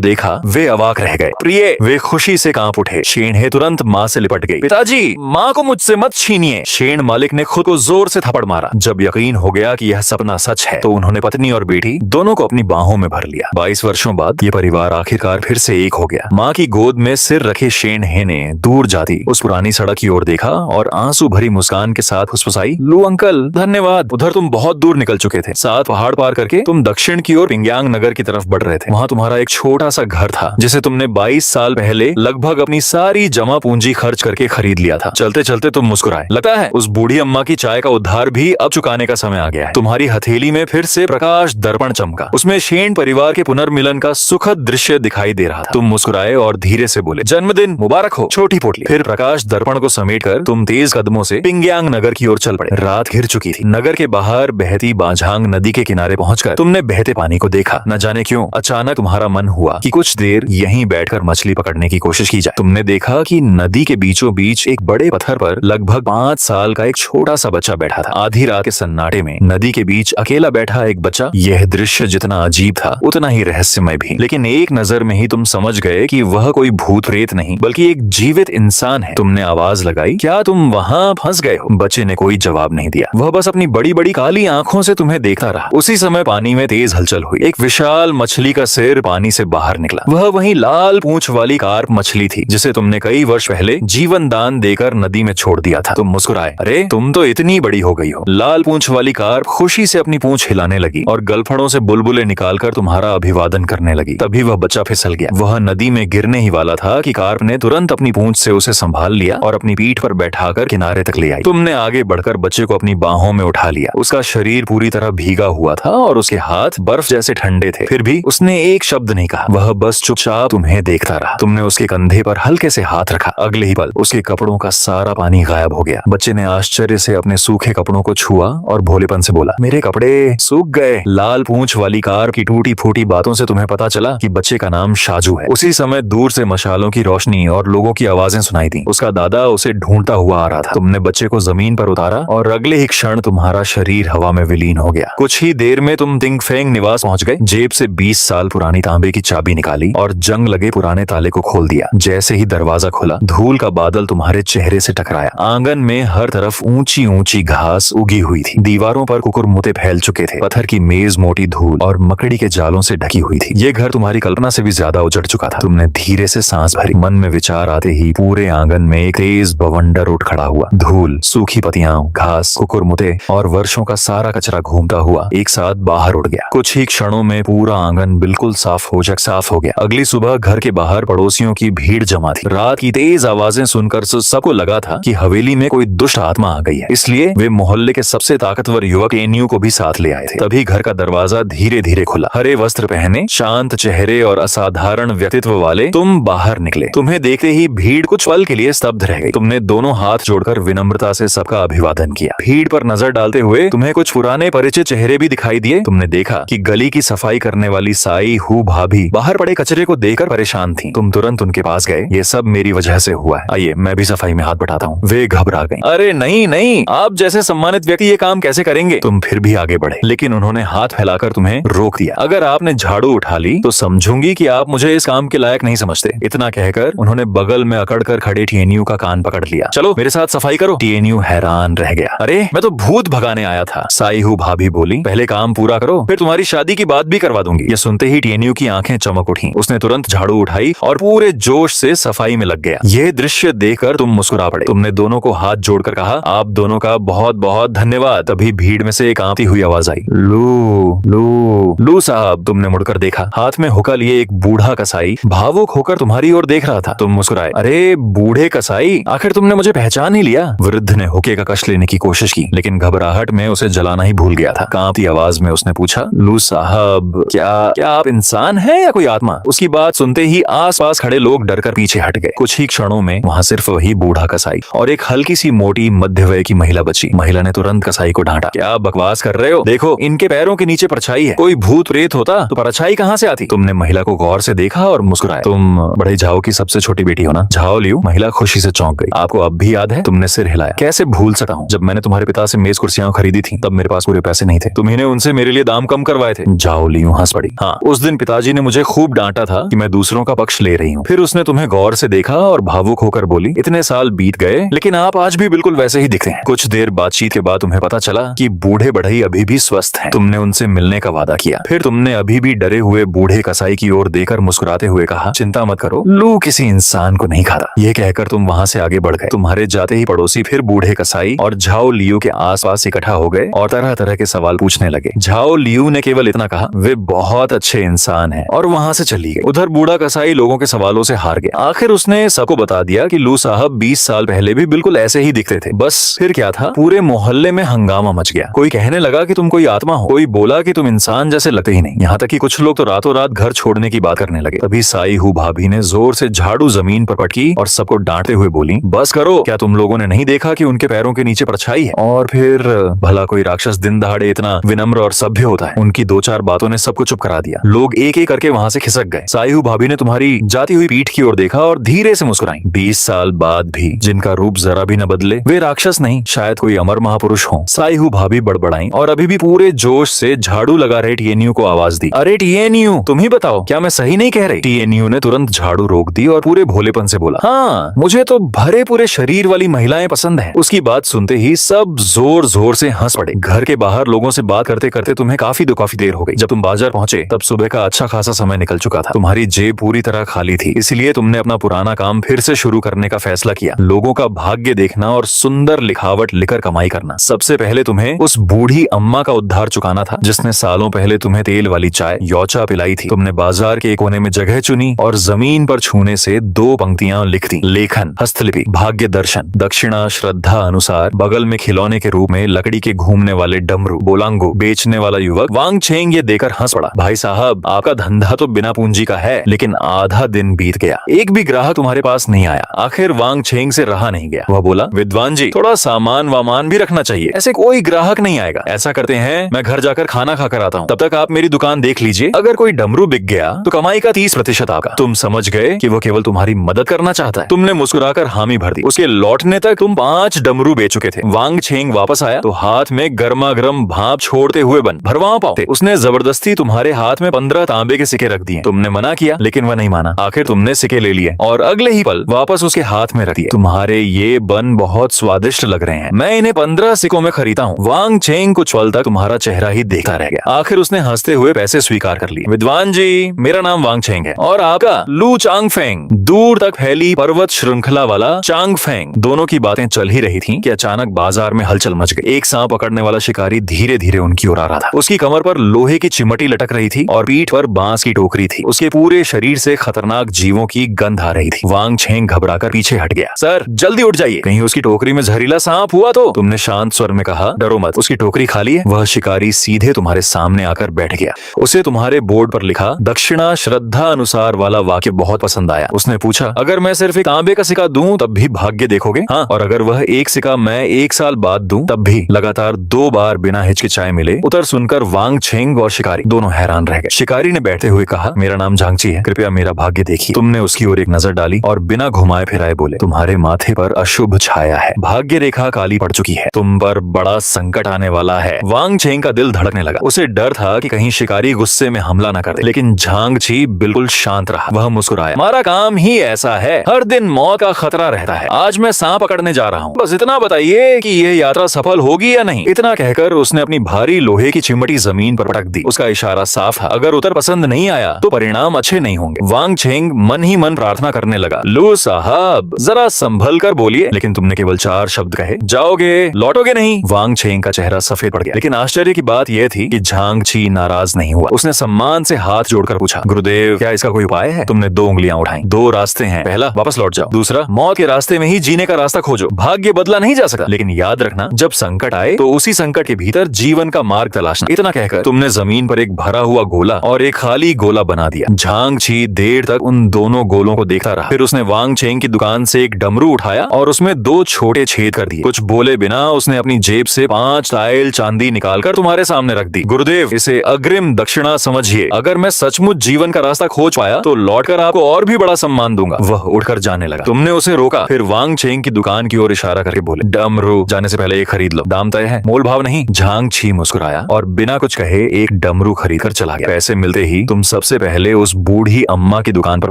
देखा, वे अवाक रह गए। प्रिय, वे खुशी से कांप उठे। शेन हे तुरंत माँ से लिपट गई। पिताजी, माँ को मुझसे मत छीनिए। शेन मालिक ने खुद को जोर से थप्पड़ मारा। जब यकीन हो गया कि यह सपना सच है, तो उन्होंने पत्नी और बेटी दोनों को अपनी बाहों में भर लिया। 22 वर्षों बाद ये परिवार आखिरकार फिर से एक हो गया। माँ की गोद में सिर रखे शेन हे ने दूर जाती उस पुरानी सड़क की ओर देखा और आंसू भरी मुस्कान के साथ फुसफुसाई, लू अंकल, धन्यवाद। उधर तुम बहुत दूर निकल चुके थे। 7 पहाड़ पार करके तुम दक्षिण की ओर पिंग्यांग नगर की तरफ बढ़ रहे थे। वहाँ तुम्हारा तुम्हारा एक छोटा सा घर था जिसे तुमने 22 साल पहले लगभग अपनी सारी जमा पूंजी खर्च करके खरीद लिया था। चलते चलते तुम मुस्कुराए। लगता है उस बूढ़ी अम्मा की चाय का उद्धार भी अब चुकाने का समय आ गया है। तुम्हारी हथेली में फिर से प्रकाश दर्पण चमका। उसमें शेन परिवार के पुनर्मिलन का सुखद दृश्य दिखाई दे रहा था। तुम मुस्कुराए और धीरे से बोले, जन्मदिन मुबारक हो छोटी पोटली। फिर प्रकाश दर्पण को समेटकर तुम तेज कदमों से पिंग्यांग नगर की ओर चल पड़े। रात घिर चुकी थी। नगर के बाहर बहती बाझांग नदी के किनारे पहुंचकर तुमने बहते पानी को देखा। न जाने क्यों अचानक तुम्हारा मन हुआ कि कुछ देर यहीं बैठकर मछली पकड़ने की कोशिश की जाए। तुमने देखा कि नदी के बीचों बीच एक बड़े पत्थर पर लगभग 5 साल का एक छोटा सा बच्चा बैठा था। आधी रात के सन्नाटे में नदी के बीच अकेला बैठा एक बच्चा। यह दृश्य जितना अजीब था उतना ही रहस्यमय भी। लेकिन एक नजर में ही तुम समझ गए कि वह कोई भूत प्रेत नहीं बल्कि एक जीवित इंसान है। तुमने आवाज लगाई, क्या तुम वहाँ फंस गए हो? बच्चे ने कोई जवाब नहीं दिया। वह बस अपनी बड़ी बड़ी काली आंखों से तुम्हें देखता रहा। उसी समय पानी में तेज हलचल हुई। एक विशाल मछली का सिर पानी से बाहर निकला। वह वही लाल पूंछ वाली कार्प मछली थी जिसे तुमने कई वर्ष पहले जीवन दान देकर नदी में छोड़ दिया था। तुम मुस्कुराए, अरे तुम तो इतनी बड़ी हो गई हो। लाल पूंछ वाली कार्प खुशी से अपनी पूंछ हिलाने लगी और गलफड़ों से बुलबुले निकालकर तुम्हारा अभिवादन करने लगी। तभी वह बच्चा फिसल गया। वह नदी में गिरने ही वाला था कि कार्प ने तुरंत अपनी पूंछ से उसे संभाल लिया और अपनी पीठ पर बैठाकर किनारे तक ले आई। तुमने आगे बढ़कर बच्चे को अपनी बाहों में उठा लिया। उसका शरीर पूरी तरह भीगा हुआ था और उसके हाथ बर्फ जैसे ठंडे थे। फिर भी उसने एक शब्द नहीं कहा। वह बस चुपचाप तुम्हें देखता रहा। तुमने उसके कंधे पर हल्के से हाथ रखा। अगले ही पल उसके कपड़ों का सारा पानी गायब हो गया। बच्चे ने आश्चर्य से अपने सूखे कपड़ों को छुआ और भोलेपन से बोला, मेरे कपड़े सूख गए। लाल पूंछ वाली कार्प की टूटी फूटी बातों से तुम्हें पता चला कि बच्चे का नाम शाजू है। उसी समय दूर से मशालों की रोशनी और लोगों की आवाजें सुनाई दी। उसका दादा उसे ढूंढता हुआ आ रहा था। तुमने बच्चे को जमीन पर उतारा और अगले ही क्षण तुम्हारा शरीर हवा में विलीन हो गया। कुछ ही देर में तुम तिंगफेंग निवास पहुंच गए। जेब से 20 साल पुरानी तांबे की चाबी निकाली और जंग लगे पुराने ताले को खोल दिया। जैसे ही दरवाजा खुला, धूल का बादल तुम्हारे चेहरे से टकराया। आंगन में हर तरफ ऊंची ऊंची घास उगी हुई थी। दीवारों पर कुकुरमुते फैल चुके थे। पत्थर की मेज मोटी धूल और मकड़ी के जालों से ढकी हुई थी। ये घर तुम्हारी कल्पना से भी ज्यादा उजड़ चुका था। तुमने धीरे से सांस भरी। मन में विचार आते ही पूरे आंगन में एक तेज बवंडर उठ खड़ा हुआ। धूल, सूखी पत्तियां, घास, कुकुरमुते और वर्षों का सारा कचरा घूमता हुआ एक साथ बाहर उड़ गया। कुछ ही क्षणों में पूरा आंगन बिल्कुल साफ हो गया। अगली सुबह घर के बाहर पड़ोसियों की भीड़ जमा थी। रात की तेज आवाजें सुनकर सबको लगा था कि हवेली में कोई दुष्ट आत्मा आ गई है। इसलिए वे मोहल्ले के सबसे ताकतवर युवक टेन्यू को भी साथ ले आए थे। तभी घर का दरवाजा धीरे धीरे खुला। हरे वस्त्र पहने, शांत चेहरे और असाधारण व्यक्तित्व वाले तुम बाहर निकले। तुम्हें देखते ही भीड़ कुछ पल के लिए स्तब्ध रह गई। तुमने दोनों हाथ जोड़कर विनम्रता से सबका अभिवादन किया। भीड़ पर नजर डालते हुए तुम्हें कुछ पुराने परिचित चेहरे भी दिखाई दिए। तुमने देखा कि गली की सफाई करने वाली साई हु भाभी बाहर पड़े कचरे को देखकर परेशान थी। तुम तुरंत उनके पास गए। ये सब मेरी वजह से हुआ है, आइए मैं भी सफाई में हाथ बटाता हूँ। वे घबरा गई। अरे नहीं नहीं, आप जैसे सम्मानित व्यक्ति ये काम कैसे करेंगे? तुम फिर भी आगे बढ़े, लेकिन उन्होंने हाथ फैलाकर तुम्हें रोक दिया। अगर आपने झाड़ू उठा ली तो समझूंगी कि आप मुझे इस काम के लायक नहीं समझते। इतना कहकर उन्होंने बगल में अकड़कर खड़े टीएनयू का कान पकड़ लिया। चलो मेरे साथ सफाई करो। टीएनयू हैरान रह गया। अरे मैं तो भूत भगाने आया था। साई हु भाभी बोली, पहले काम पूरा करो, फिर तुम्हारी शादी की बात भी करवा दूंगी। ये सुनते ही टीएनयू की आंखें चमक उठी। उसने तुरंत झाड़ू उठाई और पूरे जोश से सफाई में लग गया। यह दृश्य देखकर तुम मुस्कुरा पड़े। तुमने दोनों को हाथ जोड़कर कहा, आप दोनों का बहुत बहुत धन्यवाद। तभी भीड़ में से एक कांपती हुई आवाज आई, लू लू लू साहब। तुमने मुड़कर देखा। हाथ में हुक्का लिए एक बूढ़ा कसाई भावुक होकर तुम्हारी ओर देख रहा था। तुम मुस्कुराए, अरे बूढ़े कसाई, आखिर तुमने मुझे पहचान ही लिया। वृद्ध ने हुक्के का कश लेने की कोशिश की, लेकिन घबराहट में उसे जलाना ही भूल गया था। कांपती आवाज में उसने पूछा, लू साहब, क्या आप इंसान हैं या कोई आत्मा? उसकी बात सुनते ही आसपास खड़े लोग डरकर पीछे हट गए। कुछ ही क्षणों में वहाँ सिर्फ वही बूढ़ा कसाई और एक हल्की सी मोटी मध्य वय की महिला बची। महिला ने तुरंत कसाई को डांटा, क्या बकवास कर रहे हो? देखो इनके पैरों के नीचे परछाई है। कोई भूत प्रेत होता तो परछाई कहाँ से आती? तुमने महिला को गौर से देखा और मुस्कुराए। तुम बड़े झाओ की सबसे छोटी बेटी हो ना? Zhao Liu. महिला खुशी से चौंक गई। आपको अब भी याद है? तुमने सिर हिलाया। कैसे भूल सकता हूँ? जब मैंने तुम्हारे पिता से मेज कुर्सियां खरीदी थी तब मेरे पास पूरे पैसे नहीं थे। तुम्हें उनसे मेरे लिए दाम कम करवाए थे। झाओ लियू हंस पड़ी। हाँ, उस दिन पिताजी ने मुझे खूब डांटा था कि मैं दूसरों का पक्ष ले रही हूँ। फिर उसने तुम्हें गौर से देखा और भावुक होकर बोली, इतने साल बीत गए लेकिन आप आज भी बिल्कुल वैसे ही दिखते हैं। कुछ देर बातचीत के बाद तुम्हें पता चला कि बूढ़े बढ़ई अभी भी स्वस्थ हैं। तुमने उनसे मिलने का वादा किया। फिर तुमने अभी भी डरे हुए बूढ़े कसाई की ओर देखकर मुस्कुराते हुए कहा, चिंता मत करो, लू किसी इंसान को नहीं खाता। ये कहकर तुम वहाँ से आगे बढ़ गए। तुम्हारे जाते ही पड़ोसी फिर बूढ़े कसाई और झाओ लियू के आसपास इकट्ठा हो गए और तरह तरह के सवाल पूछने लगे। झाओ लियू ने केवल इतना कहा, वे बहुत अच्छे इंसान इंसान है, और वहाँ से चली गई। उधर बूढ़ा कसाई लोगों के सवालों से हार गया। आखिर उसने सबको बता दिया कि लू साहब 20 साल पहले भी बिल्कुल ऐसे ही दिखते थे। बस फिर क्या था, पूरे मोहल्ले में हंगामा मच गया। कोई कहने लगा कि तुम कोई आत्मा हो, कोई बोला कि तुम इंसान जैसे लगते ही नहीं। यहाँ तक कि कुछ लोग तो रातों रात घर छोड़ने की बात करने लगे। तभी साई हु भाभी ने जोर से झाड़ू जमीन पर पटकी और सबको डांटते हुए बोली, बस करो, क्या तुम लोगों ने नहीं देखा कि उनके पैरों के नीचे परछाई है? और फिर भला कोई राक्षस दिन दहाड़े इतना विनम्र और सभ्य होता है? उनकी दो चार बातों ने सबको चुप करा दिया। लोग एक एक करके वहाँ से खिसक गए। साई हु भाभी ने तुम्हारी जाती हुई पीठ की ओर देखा और धीरे से मुस्कुराई। 20 साल बाद भी जिनका रूप जरा भी न बदले, वे राक्षस नहीं, शायद कोई अमर महापुरुष हो। साई हु भाभी बड़बड़ाई और अभी भी पूरे जोश से झाड़ू लगा रहे टीएनयू को आवाज दी, अरे टीएनयू, तुम ही बताओ, क्या मैं सही नहीं कह रही? टीएनयू ने तुरंत झाड़ू रोक दी और पूरे भोलेपन से बोला, हाँ, मुझे तो भरे पूरे शरीर वाली महिलाएं पसंद हैं। उसकी बात सुनते ही सब जोर जोर से हंस पड़े। घर के बाहर लोगों से बात करते करते तुम्हें काफी देर हो गई। जब तुम बाजार पहुंचे तब सुबह का अच्छा खासा समय निकल चुका था। तुम्हारी जेब पूरी तरह खाली थी, इसलिए तुमने अपना पुराना काम फिर से शुरू करने का फैसला किया, लोगों का भाग्य देखना और सुंदर लिखावट लिखकर कमाई करना। सबसे पहले तुम्हें उस बूढ़ी अम्मा का उद्धार चुकाना था जिसने सालों पहले तुम्हें तेल वाली चाय योचा पिलाई थी। तुमने बाजार के कोने में जगह चुनी और जमीन पर छूने से 2 पंक्तियां लिख दी, लेखन, हस्तलिपि, भाग्य दर्शन, दक्षिणा श्रद्धा अनुसार। बगल में खिलौने के रूप में लकड़ी के घूमने वाले डमरू बोलांगो बेचने वाला युवक वांग छेंग ये देकर हंस पड़ा, भाई साहब, आपका धंधा तो बिना पूंजी का है, लेकिन आधा दिन बीत गया, एक भी ग्राहक तुम्हारे पास नहीं आया। आखिर वांग छेंग से रहा नहीं गया। वह बोला, विद्वान जी, थोड़ा सामान वामान भी रखना चाहिए, ऐसे कोई ग्राहक नहीं आएगा। ऐसा करते हैं, मैं घर जाकर खाना खाकर आता हूँ, तब तक आप मेरी दुकान देख लीजिए। अगर कोई डमरू बिक गया तो कमाई का 30% आपका। तुम समझ गए कि वो केवल तुम्हारी मदद करना चाहता है। तुमने मुस्कुराकर हामी भर दी। उसके लौटने तक तुम 5 डमरू बेच चुके थे। वांग छेंग वापस आया तो हाथ में गर्मा गर्म भाप छोड़ते हुए बन भरवाओ पाओ थे। उसने जबरदस्ती तुम्हारे हाथ में 15 तांबे के सिक्के रख दिए। तुमने मना किया, लेकिन वह नहीं माना। आखिर तुमने सिक्के ले लिए और अगले ही पल वापस उसके हाथ में रख दिए। तुम्हारे ये बन बहुत स्वादिष्ट लग रहे हैं, मैं इन्हें 15 सिक्कों में खरीदा हूँ। वांग छेंग कुछ पल तक तुम्हारा चेहरा ही देखता रह गया। आखिर उसने हंसते हुए पैसे स्वीकार कर लिए। विद्वान जी, मेरा नाम वांग छेंग है और आपका लू चांगफेंग। दूर तक फैली पर्वत श्रृंखला वाला चांगफेंग। दोनों की बातें चल ही रही थी कि अचानक बाजार में हलचल मच गई। एक सांप पकड़ने वाला शिकारी धीरे धीरे उनकी ओर आ रहा था। उसकी कमर पर लोहे की चिमटी लटक रही थी और पीठ पर बांस की टोकरी थी। उसके पूरे शरीर से खतरनाक जीवों की गंध आ रही थी। वांग छेंग घबराकर पीछे हट गया। सर, जल्दी उठ जाइए, कहीं उसकी टोकरी में जहरीला सांप हुआ तो? तुमने शांत स्वर में कहा, डरो मत, उसकी टोकरी खाली है। वह शिकारी सीधे तुम्हारे सामने आकर बैठ गया। उसे तुम्हारे बोर्ड पर लिखा दक्षिणा श्रद्धा अनुसार वाला वाक्य बहुत पसंद आया। उसने पूछा, अगर मैं सिर्फ एक तांबे का सिक्का दूं तब भी भाग्य देखोगे? हाँ, और अगर वह एक सिक्का मैं 1 साल बाद दूं तब भी? लगातार 2 बार बिना हिचकिचाए मिले उत्तर सुनकर वांग छेंग और शिकारी दोनों हैरान रह गए। शिकारी ने बैठते हुए कहा, मेरा नाम झांगची है, कृपया मेरा भाग्य देखिए। तुमने उसकी ओर एक नजर डाली और बिना घुमाए फिराए बोले, तुम्हारे माथे पर अशुभ छाया है, भाग्य रेखा काली पड़ चुकी है, तुम पर बड़ा संकट आने वाला है। वांग छेंग का दिल धड़कने लगा। उसे डर था कि कहीं शिकारी गुस्से में हमला न कर दे, लेकिन झांगची बिल्कुल शांत रहा। वह मुस्कुराया, हमारा काम ही ऐसा है, हर दिन मौत का खतरा रहता है। आज मैं सांप पकड़ने जा रहा हूँ, बस इतना बताइए कि यह यात्रा सफल होगी या नहीं। इतना कहकर उसने अपनी भारी लोहे की चिमटी जमीन पर पटक दी। उसका इशारा साफ था, अगर उत्तर पसंद नहीं आया तो परिणाम अच्छे नहीं होंगे। वांग छेंग मन ही मन प्रार्थना करने लगा, लू साहब, जरा संभल कर बोलिए। लेकिन तुमने केवल 4 शब्द कहे, जाओगे, लौटोगे नहीं। वांग छेंग का चेहरा सफेद पड़ गया, लेकिन आश्चर्य की बात यह थी कि झांगची नाराज नहीं हुआ। उसने सम्मान से हाथ जोड़कर पूछा, गुरुदेव, क्या इसका कोई उपाय है? तुमने 2 उंगलियां उठाई। 2 रास्ते हैं, पहला वापस लौट जाओ, दूसरा मौत के रास्ते में ही जीने का रास्ता खोजो। भाग्य बदला नहीं जा सकता, लेकिन याद रखना, जब संकट आए तो उसी संकट के भीतर जीवन का मार्ग तलाशना। इतना कहकर तुमने जमीन पर एक भरा हुआ गोला और एक खाली गोला बना दिया। झांगची देर तक उन दोनों गोलों को देखता रहा। फिर उसने वांग छेंग की दुकान से एक डमरू उठाया और उसमें 2 छोटे छेद कर दिए। कुछ बोले बिना उसने अपनी जेब से 5 टाइल चांदी निकालकर तुम्हारे सामने रख दी। गुरुदेव, इसे अग्रिम दक्षिणा समझिए, अगर मैं सचमुच जीवन का रास्ता खोज पाया तो लौटकर आपको और भी बड़ा सम्मान दूंगा। वह उठकर जाने लगा। तुमने उसे रोका, फिर वांग छेंग की दुकान की ओर इशारा करके बोले, डमरू जाने से पहले एक खरीद लो, दाम तय है, मोल भाव नहीं। झांगची मुस्कुराया और बिना कुछ कहे एक डमरू खरीद कर चला गया। पैसे मिलते ही तुम सबसे पहले उस बूढ़ी अम्मा की दुकान पर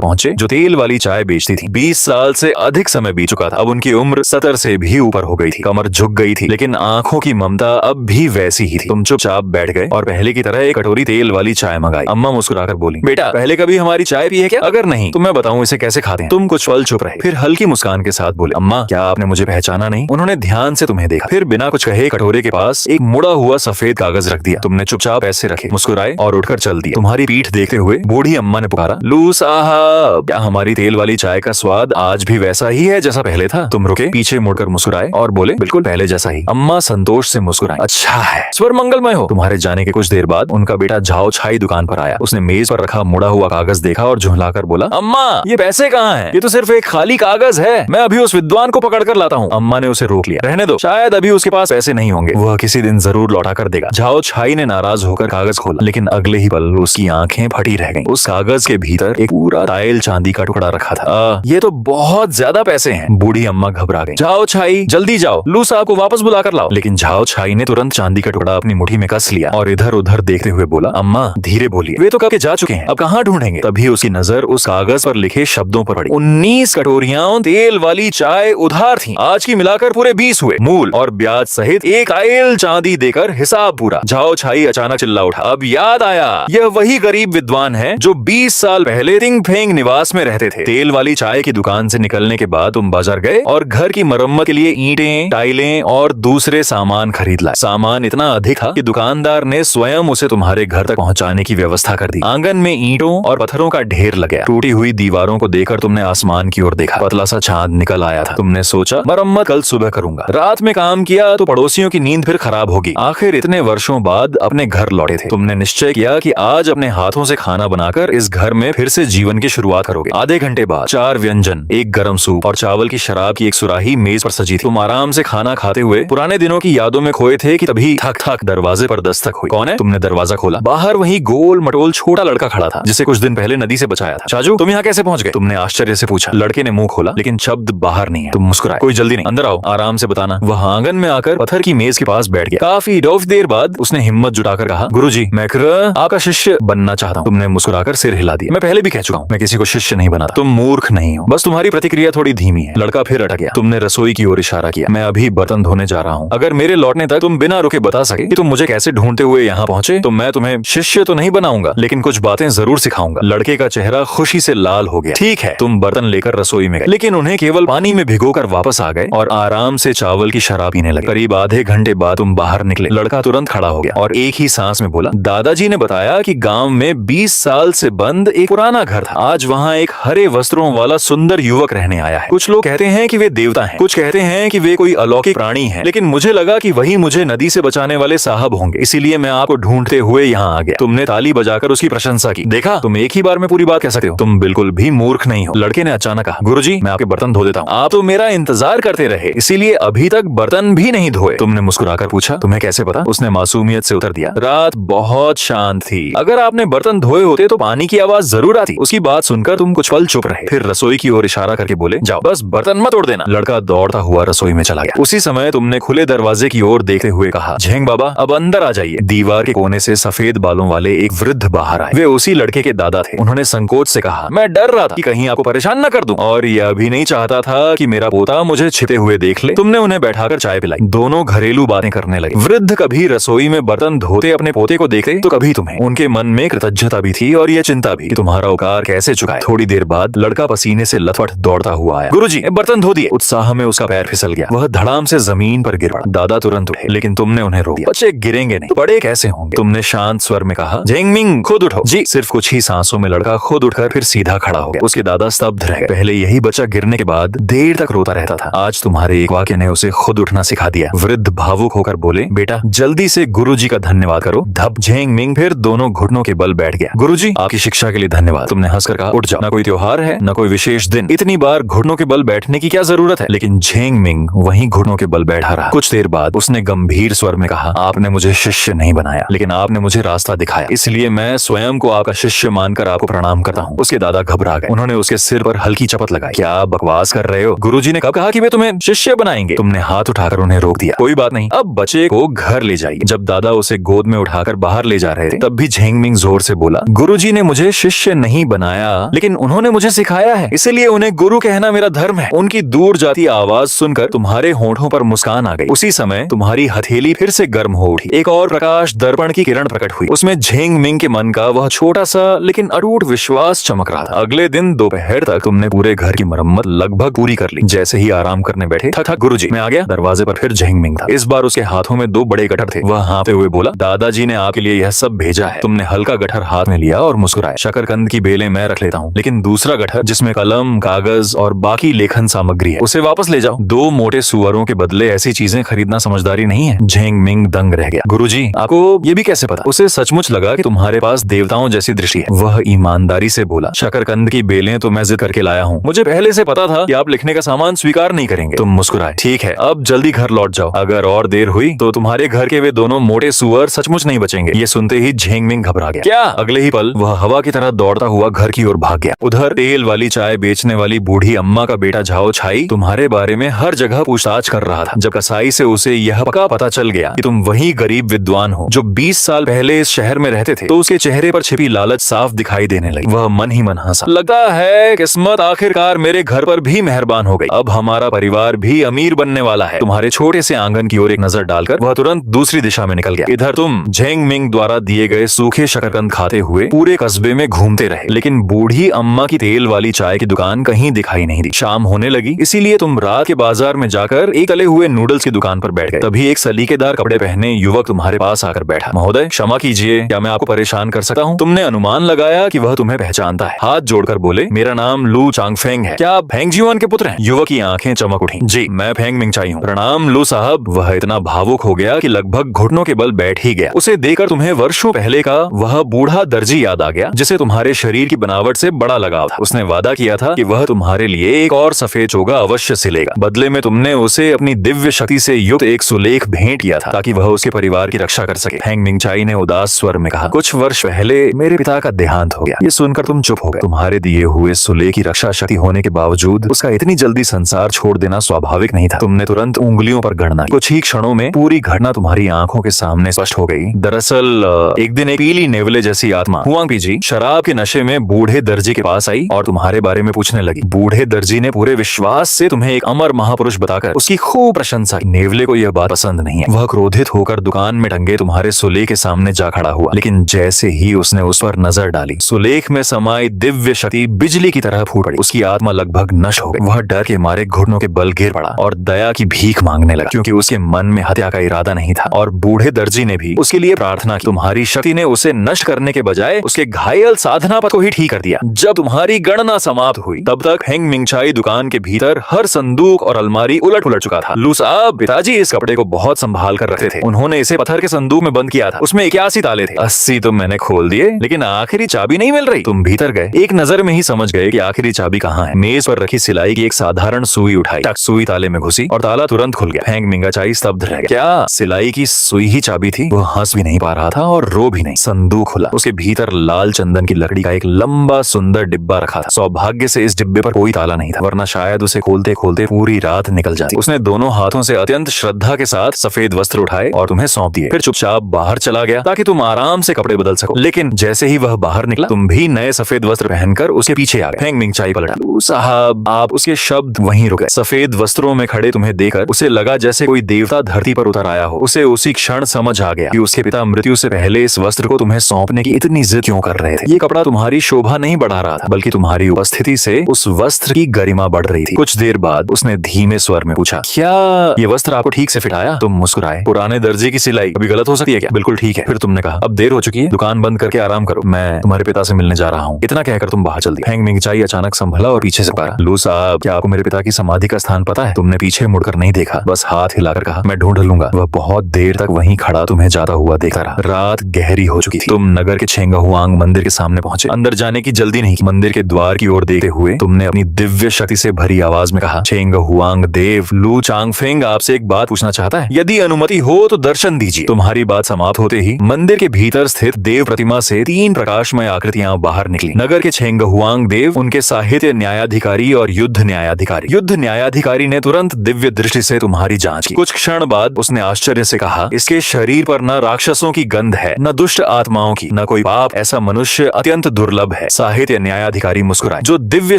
पहुंचे जो तेल वाली चाय बेचती थी। 20 साल से अधिक समय बीत चुका था। अब उनकी उम्र 70 से भी ऊपर हो गई थी। कमर झुक गई थी, लेकिन आंखों की ममता अब भी वैसी ही थी। तुम चुपचाप बैठ गए और पहले की तरह एक कटोरी तेल वाली चाय मंगाई। अम्मा मुस्कुराकर बोली, बेटा, पहले कभी हमारी चाय पी है क्या? अगर नहीं तो मैं बताऊं इसे कैसे खाते हैं। तुम कुछ पल चुप रहे, फिर हल्की मुस्कान के साथ बोले, अम्मा, क्या आपने मुझे पहचाना नहीं? उन्होंने ध्यान से तुम्हें देखा, फिर बिना कुछ कहे कटोरे के पास एक मुड़ा हुआ सफेद कागज रख दिया। तुमने चुपचाप ऐसे रखे, मुस्कुराए और उठकर चल दिए। तुम्हारे तुम्हारी पीठ देखते हुए बूढ़ी अम्मा ने पुकारा, लू साहब, क्या हमारी तेल वाली चाय का स्वाद आज भी वैसा ही है जैसा पहले था? तुम रुके, पीछे मुड़कर मुस्कुराए और बोले, बिल्कुल पहले जैसा ही। अम्मा संतोष से मुस्कुराई। अच्छा है, स्वर मंगलमय हो। तुम्हारे जाने के कुछ देर बाद उनका बेटा झाओ छाई दुकान पर आया। उसने मेज पर रखा मुड़ा हुआ कागज देखा और झुंझलाकर बोला, अम्मा ये पैसे कहाँ हैं? ये तो सिर्फ एक खाली कागज है, मैं अभी उस विद्वान को पकड़ कर लाता हूँ। अम्मा ने उसे रोक लिया। रहने दो, शायद अभी उसके पास पैसे नहीं होंगे, वह किसी दिन जरूर लौटा कर देगा। झाओ छाई ने नाराज होकर कागज खोला, लेकिन अगले ही पल उसकी आंखें फटी रह गईं। उस कागज के भीतर एक पूरा टाइल चांदी का टुकड़ा रखा था। ये तो बहुत ज्यादा पैसे हैं। बूढ़ी अम्मा घबरा गई। झाओ छाई, जल्दी जाओ, लू साहब को वापस बुला कर लाओ। लेकिन झाओ छाई ने तुरंत चांदी का टुकड़ा अपनी मुट्ठी में कस लिया और इधर उधर देखते हुए बोला, अम्मा धीरे बोलिए, वे तो कब के जा चुके हैं, अब कहाँ ढूंढेंगे? तभी उसकी नजर उस कागज पर लिखे शब्दों पर पड़ी। 19 कटोरियां तेल वाली चाय उधार थी, आज की मिलाकर पूरे 20 हुए, मूल और ब्याज सहित एक टाइल चांदी देकर हिसाब पूरा। झाओ छाई अचानक चिल्ला उठा, अब याद आया, यह वही गरीब विद्वान है जो 20 साल पहले तिंग फेंग निवास में रहते थे। तेल वाली चाय की दुकान से निकलने के बाद तुम बाजार गए और घर की मरम्मत के लिए ईंटें, टाइलें और दूसरे सामान खरीद लाए। सामान इतना अधिक था कि दुकानदार ने स्वयं उसे तुम्हारे घर तक पहुंचाने की व्यवस्था कर दी। आंगन में ईंटों और पत्थरों का ढेर लग गया। टूटी हुई दीवारों को देखकर तुमने आसमान की ओर देखा। पतला सा चांद निकल आया था। तुमने सोचा, मरम्मत कल सुबह करूंगा। रात में काम किया तो पड़ोसियों की नींद फिर खराब होगी। आखिर इतने वर्षों बाद अपने घर लौटे थे। तुमने निश्चय किया कि आज अपने हाथों से खाना बनाकर इस घर में फिर से जीवन की शुरुआत करोगे। आधे घंटे बाद 4 व्यंजन, एक गर्म सूप और चावल की शराब की एक सुराही मेज पर सजी थी। तुम आराम से खाना खाते हुए पुराने दिनों की यादों में खोए थे कि तभी ठक ठक दरवाजे पर दस्तक हुई। कौन है? तुमने दरवाजा खोला। बाहर वही गोल मटोल छोटा लड़का खड़ा था जिसे कुछ दिन पहले नदी से बचाया था। चाचू, तुम यहाँ कैसे पहुंच गए? तुमने आश्चर्य से पूछा। लड़के ने मुंह खोला, लेकिन शब्द बाहर नहीं है। तुम मुस्कुराए। कोई जल्दी नहीं, अंदर आओ, आराम से बताना। वह आंगन में आकर पत्थर की मेज के पास बैठ गया। काफी देर बाद उसने हिम्मत जुटाकर कहा, गुरुजी, मैं आपका शिष्य बनना चाहता हूँ। तुमने मुस्कुराकर सिर हिला दिया। मैं पहले भी कह चुका हूँ, मैं किसी को शिष्य नहीं बनाता। तुम मूर्ख नहीं हो, बस तुम्हारी प्रतिक्रिया थोड़ी धीमी है। लड़का फिर अटक गया। तुमने रसोई की ओर इशारा किया। मैं अभी बर्तन धोने जा रहा हूँ। अगर मेरे लौटने तक तुम बिना रुके बता सके कि तुम मुझे कैसे ढूंढते हुए यहाँ पहुंचे तो मैं तुम्हें शिष्य तो नहीं बनाऊंगा, लेकिन कुछ बातें जरूर सिखाऊंगा। लड़के का चेहरा खुशी से लाल हो गया। ठीक है। तुम बर्तन लेकर रसोई में गए, लेकिन उन्हें केवल पानी में भिगोकर वापस आ गए और आराम से चावल की शराब पीने लगे। करीब आधे घंटे बाद तुम बाहर निकले। लड़का तुरंत खड़ा हो गया और एक ही सांस में बोला, दादाजी ने बताया कि गांव में 20 साल से बंद एक पुराना घर था। आज वहाँ एक हरे वस्त्रों वाला सुंदर युवक रहने आया है। कुछ लोग कहते हैं कि वे देवता हैं, कुछ कहते हैं कि वे कोई अलौकिक प्राणी हैं, लेकिन मुझे लगा कि वही मुझे नदी से बचाने वाले साहब होंगे, इसीलिए मैं आपको ढूंढते हुए यहाँ आ गया। तुमने ताली बजाकर उसकी प्रशंसा की। देखा, तुम एक ही बार में पूरी बात कह सकते हो। तुम बिल्कुल भी मूर्ख नहीं हो। लड़के ने अचानक कहा, गुरुजी, मैं आपके बर्तन धो देता हूँ। आप तो मेरा इंतजार करते रहे, इसीलिए अभी तक बर्तन भी नहीं धोए। तुमने मुस्कुराकर पूछा, तुम्हें कैसे पता? उसने मासूमियत से उत्तर दिया, रात बहुत शांत थी, अगर आपने बर्तन धोए होते तो पानी की आवाज जरूर आती। उसकी बात सुनकर तुम कुछ पल चुप रहे, फिर रसोई की ओर इशारा करके बोले, जाओ, बस बर्तन मत तोड़ देना। लड़का दौड़ता हुआ रसोई में चला गया। उसी समय तुमने खुले दरवाजे की ओर देखते हुए कहा, झेंग बाबा, अब अंदर आ जाइए। दीवार के कोने से सफेद बालों वाले एक वृद्ध बाहर आए। वे उसी लड़के के दादा थे। उन्होंने संकोच से कहा, मैं डर रहा था कि कहीं आपको परेशान न कर दूं, और यह भी नहीं चाहता था कि मेरा पोता मुझे छिपे हुए देख ले। तुमने उन्हें बैठाकर चाय पिलाई। दोनों घरेलू बातें करने लगे। वृद्ध कभी रसोई में बर्तन धोते अपने पोते को देखते तो कभी तुम्हें। उनके मन में कृतज्ञता भी थी और यह चिंता भी कि तुम्हारा उपकार कैसे चुकाए। थोड़ी देर बाद लड़का पसीने से लथपथ दौड़ता हुआ आया। गुरुजी, बर्तन धो दिए। उत्साह में उसका पैर फिसल गया। वह धड़ाम से जमीन पर गिर पड़ा। दादा तुरंत उठे, लेकिन तुमने उन्हें रोक दिया। बच्चे गिरेंगे नहीं, बड़े कैसे होंगे? तुमने शांत स्वर में कहा, झेंगमिंग, खुद उठो। जी। सिर्फ कुछ ही सांसों में लड़का खुद उठकर फिर सीधा खड़ा हो गया। उसके दादा स्तब्ध रह गए। पहले यही बच्चा गिरने के बाद देर तक रोता रहता था, आज तुम्हारे एक वाक्य ने उसे खुद उठना सिखा दिया। वृद्ध भावुक होकर बोले, बेटा, जल्दी से गुरुजी का धन्यवाद करो। धप। झेंगमिंग फिर दोनों घुटनों के बल बैठ गया। गुरुजी, आपकी शिक्षा के लिए धन्यवाद। तुमने हंसकर कहा, उठ जाओ, न कोई त्योहार है न कोई विशेष दिन, इतनी बार घुटनों के बल बैठने की क्या जरूरत है? लेकिन झेंगमिंग वहीं घुटनों के बल बैठा रहा। कुछ देर बाद उसने गंभीर स्वर में कहा, आपने मुझे शिष्य नहीं बनाया, लेकिन आपने मुझे रास्ता दिखाया, इसलिए मैं स्वयं को आपका शिष्य मानकर आपको प्रणाम करता हूँ। उसके दादा घबरा गए। उन्होंने उसके सिर पर हल्की चपत लगाई। क्या आप बकवास कर रहे हो? गुरुजी ने कब कहा कि वे तुम्हें शिष्य बनाएंगे? तुमने हाथ उठाकर उन्हें रोक दिया। कोई बात नहीं, अब बच्चे को घर ले जाइए। जब दादा उसे गोद में उठाकर बाहर ले जा रहे थे, तब भी झेंगमिंग जोर से बोला, गुरुजी ने मुझे शिष्य नहीं बनाया, लेकिन उन्होंने मुझे सिखाया है, इसलिए उन्हें गुरु कहना मेरा धर्म है। उनकी दूर जाती आवाज सुनकर तुम्हारे होंठों पर मुस्कान आ गई। उसी समय तुम्हारी हथेली फिर से गर्म हो उठी। एक और प्रकाश दर्पण की किरण प्रकट हुई। उसमें झेंगमिंग के मन का वह छोटा सा लेकिन अटूट विश्वास चमक रहा था। अगले दिन दोपहर तक तुमने पूरे घर की मरम्मत लगभग पूरी कर ली। जैसे ही आराम करने बैठे, ठक ठक, गुरुजी, मैं आ गया। दरवाजे पर फिर झेंगमिंग था। इस बार उसके हाथों में 2 बड़े कटर थे। वह हाँफते हुए बोला, दादाजी ने आपके लिए यह सब भेजा है। तुमने हल्का गठर हाथ में लिया और मुस्कुराया। शकरकंद की बेलें मैं रख लेता हूँ, लेकिन दूसरा गठर जिसमें कलम, कागज और बाकी लेखन सामग्री है उसे वापस ले जाओ। 2 मोटे सुअरों के बदले ऐसी चीजें खरीदना समझदारी नहीं है। झेंग मिंग दंग रह गया। गुरुजी, आपको ये भी कैसे पता? उसे सचमुच लगा कि तुम्हारे पास देवताओं जैसी दृष्टि है। वह ईमानदारी से बोला, शकरकंद की बेलें तो मैं जिद करके लाया हूँ। मुझे पहले से पता था कि आप लिखने का सामान स्वीकार नहीं करेंगे। तुम मुस्कुराए। ठीक है, अब जल्दी घर लौट जाओ। अगर और देर हुई तो तुम्हारे घर के वे दोनों मोटे सुअर सचमुच नहीं बचेंगे। ये सुनते ही झेंग मिंग घबरा गया। क्या? अगले ही पल वह हवा की तरह दौड़ता हुआ घर की ओर भाग गया। उधर तेल वाली चाय बेचने वाली बूढ़ी अम्मा का बेटा झाओ छाई तुम्हारे बारे में हर जगह पूछताछ कर रहा था। जब कसाई से उसे यह पक्का पता चल गया कि तुम वही गरीब विद्वान हो जो 20 साल पहले इस शहर में रहते थे, तो उसके चेहरे पर छिपी लालच साफ दिखाई देने लगी। वह मन ही मन हंसा। लगता है किस्मत आखिरकार मेरे घर पर भी मेहरबान हो गई। अब हमारा परिवार भी अमीर बनने वाला है। तुम्हारे छोटे से आंगन की ओर एक नजर डालकर वह तुरंत दूसरी दिशा में निकल गया। इधर तुम झेंग मिंग द्वारा दिए गए सूखे शकरकंद खाते हुए पूरे कस्बे में घूमते रहे, लेकिन बूढ़ी अम्मा की तेल वाली चाय की दुकान कहीं दिखाई नहीं दी। शाम होने लगी, इसीलिए तुम रात के बाजार में जाकर एक तले हुए नूडल्स की दुकान पर बैठ गए। तभी एक सलीकेदार कपड़े पहने युवक तुम्हारे पास आकर बैठा। महोदय, क्षमा कीजिए, क्या मैं आपको परेशान कर सकता हूँ? तुमने अनुमान लगाया कि वह तुम्हें पहचानता है। हाथ जोड़कर बोले, मेरा नाम लू चांगफेंग है। क्या आप फेंग जीवन के पुत्र हैं? युवक की आंखें चमक उठी। जी, मैं फेंग मिंगचाई हूँ। प्रणाम लू साहब। वह इतना भावुक हो गया कि लगभग घुटनों के बल बैठ ही गया। उसे देखकर तुम्हें वर्षों पहले का वह बूढ़ा दर्जी याद आ गया जिसे तुम्हारे शरीर की बनावट से बड़ा लगाव था। उसने वादा किया था कि वह तुम्हारे लिए एक और सफेद चोगा अवश्य सिलेगा। बदले में तुमने उसे अपनी दिव्य शक्ति से युक्त एक सुलेख भेंट किया था ताकि वह उसके परिवार की रक्षा कर सके। फेंग मिंगचाई ने उदास स्वर में कहा, कुछ वर्ष पहले मेरे पिता का देहांत हो गया। ये सुनकर तुम चुप हो गए। तुम्हारे दिए हुए सुलेख की रक्षा शक्ति होने के बावजूद उसका इतनी जल्दी संसार छोड़ देना स्वाभाविक नहीं था। तुमने तुरंत उंगलियों पर गणना की। कुछ ही क्षणों में पूरी घटना तुम्हारी आंखों के सामने स्पष्ट हो गई। दरअसल एक दिन एक पीली नेवले जैसी आत्मा हुआंग पीजी शराब के नशे में बूढ़े दर्जी के पास आई और तुम्हारे बारे में पूछने लगी। बूढ़े दर्जी ने पूरे विश्वास से तुम्हें एक अमर महापुरुष बताकर उसकी खूब प्रशंसा की। नेवले को यह बात पसंद नहीं है। वह क्रोधित होकर दुकान में टंगे तुम्हारे सुलेख के सामने जा खड़ा हुआ, लेकिन जैसे ही उसने उस पर नजर डाली, सुलेख में समाई दिव्य शक्ति बिजली की तरह फूट पड़ी। उसकी आत्मा लगभग नष्ट हो गई। वह डर के मारे घुटनों के बल गिर पड़ा और दया की भीख मांगने लगा, क्योंकि उसके मन में हत्या का इरादा नहीं था। और बूढ़े दर्जी ने भी उसके लिए प्रार्थना की। तुम्हारी शक्ति ने उसे नष्ट करने के बजाय उसके घायल साधना पथ को ही ठीक कर दिया। जब तुम्हारी गणना समाप्त हुई, तब तक फेंग मिंगचाई दुकान के भीतर हर संदूक और अलमारी उलट पुलट चुका था। लू साहब, पिताजी इस कपड़े को बहुत संभाल कर रखते थे। उन्होंने इसे पत्थर के संदूक में बंद किया था। उसमें 81 ताले थे। 80 तो मैंने खोल दिए, लेकिन आखिरी चाबी नहीं मिल रही। तुम भीतर गए, एक नजर में ही समझ गए कि आखिरी चाबी कहाँ है। मेज पर रखी सिलाई की एक साधारण सुई उठाई, सुई ताले में घुसी और ताला तुरंत खुल गया। फेंग मिंगचाई स्तब्ध रह गया। क्या सिलाई की सुई ही चाबी थी? वो हंस भी नहीं पा रहा था और रो भी नहीं। संदूक खुला। उसके भीतर लाल चंदन की लकड़ी का एक लंबा सुंदर डिब्बा रखा था। सौभाग्य से इस डिब्बे पर कोई ताला नहीं था, वरना शायद उसे खोलते खोलते पूरी रात निकल जाती। उसने दोनों हाथों से अत्यंत श्रद्धा के साथ सफेद वस्त्र उठाए और तुम्हें सौंप दिए। फिर चुपचाप बाहर चला गया ताकि तुम आराम से कपड़े बदल सको। लेकिन जैसे ही वह बाहर निकला, तुम भी नए सफेद वस्त्र पहनकर उसके पीछे आ गए। फेंग मिंगचाई पलटा। साहब, आप। उसके शब्द वहीं रुक गए। सफेद वस्त्रों में खड़े तुम्हें देखकर उसे लगा जैसे कोई देवता धरती पर उतर आया हो। उसे उसी क्षण समझ आ गया कि उसके पिता मृत्यु से पहले इस वस्त्र को तुम्हें सौंपने की इतनी जिद क्यों कर रहे थे। ये कपड़ा तुम्हारी शोभा नहीं बढ़ा रहा था, बल्कि तुम्हारी उपस्थिति से उस वस्त्र की गरिमा बढ़ रही थी। कुछ देर बाद उसने धीमे स्वर में पूछा, क्या ये वस्त्र आपको ठीक से फिट आया? तुम मुस्कुराए। पुराने दर्जी की सिलाई कभी गलत हो सकती है क्या? बिल्कुल ठीक है। फिर तुमने कहा, अब देर हो चुकी है, दुकान बंद करके आराम करो, मैं तुम्हारे पिता से मिलने जा रहा हूँ। इतना कहकर तुम बाहर चल दी। फेंग मिंगचाई अचानक संभला और पीछे से पुकारा, लू साहब, क्या आपको मेरे पिता की समाधि का स्थान पता है? तुमने पीछे मुड़कर नहीं देखा, बस हाथ हिलाकर कहा, मैं ढूंढ लूंगा। वह बहुत देर तक वहीं खड़ा तुम्हें जाता हुआ देखता रहा। रात गहरी हो चुकी थी। तुम नगर के छेंगहुआंग मंदिर के सामने पहुंचे। अंदर जाने की जल्दी नहीं की। मंदिर के द्वार की ओर देखते हुए तुमने अपनी दिव्य शक्ति से भरी आवाज में कहा, छेंगहुआंग देव, लू चांगफेंग आपसे एक बात पूछना चाहता है। यदि अनुमति हो तो दर्शन दीजिए। तुम्हारी बात समाप्त होते ही मंदिर के भीतर स्थित देव प्रतिमा से 3 प्रकाशमय आकृतियां बाहर निकली। नगर के छेंगहुआंग देव, उनके साहित्य न्यायाधिकारी और युद्ध न्यायाधिकारी। युद्ध न्यायाधिकारी ने तुरंत दिव्य दृष्टि से तुम्हारी जांच की। कुछ क्षण बाद उसने आश्चर्य से कहा, इसके शरीर पर न राक्षसों की गंध है, न दुष्ट आत्माओं की, न कोई पाप। ऐसा मनुष्य अत्यंत दुर्लभ है। साहित्य न्यायाधिकारी मुस्कुराए, जो दिव्य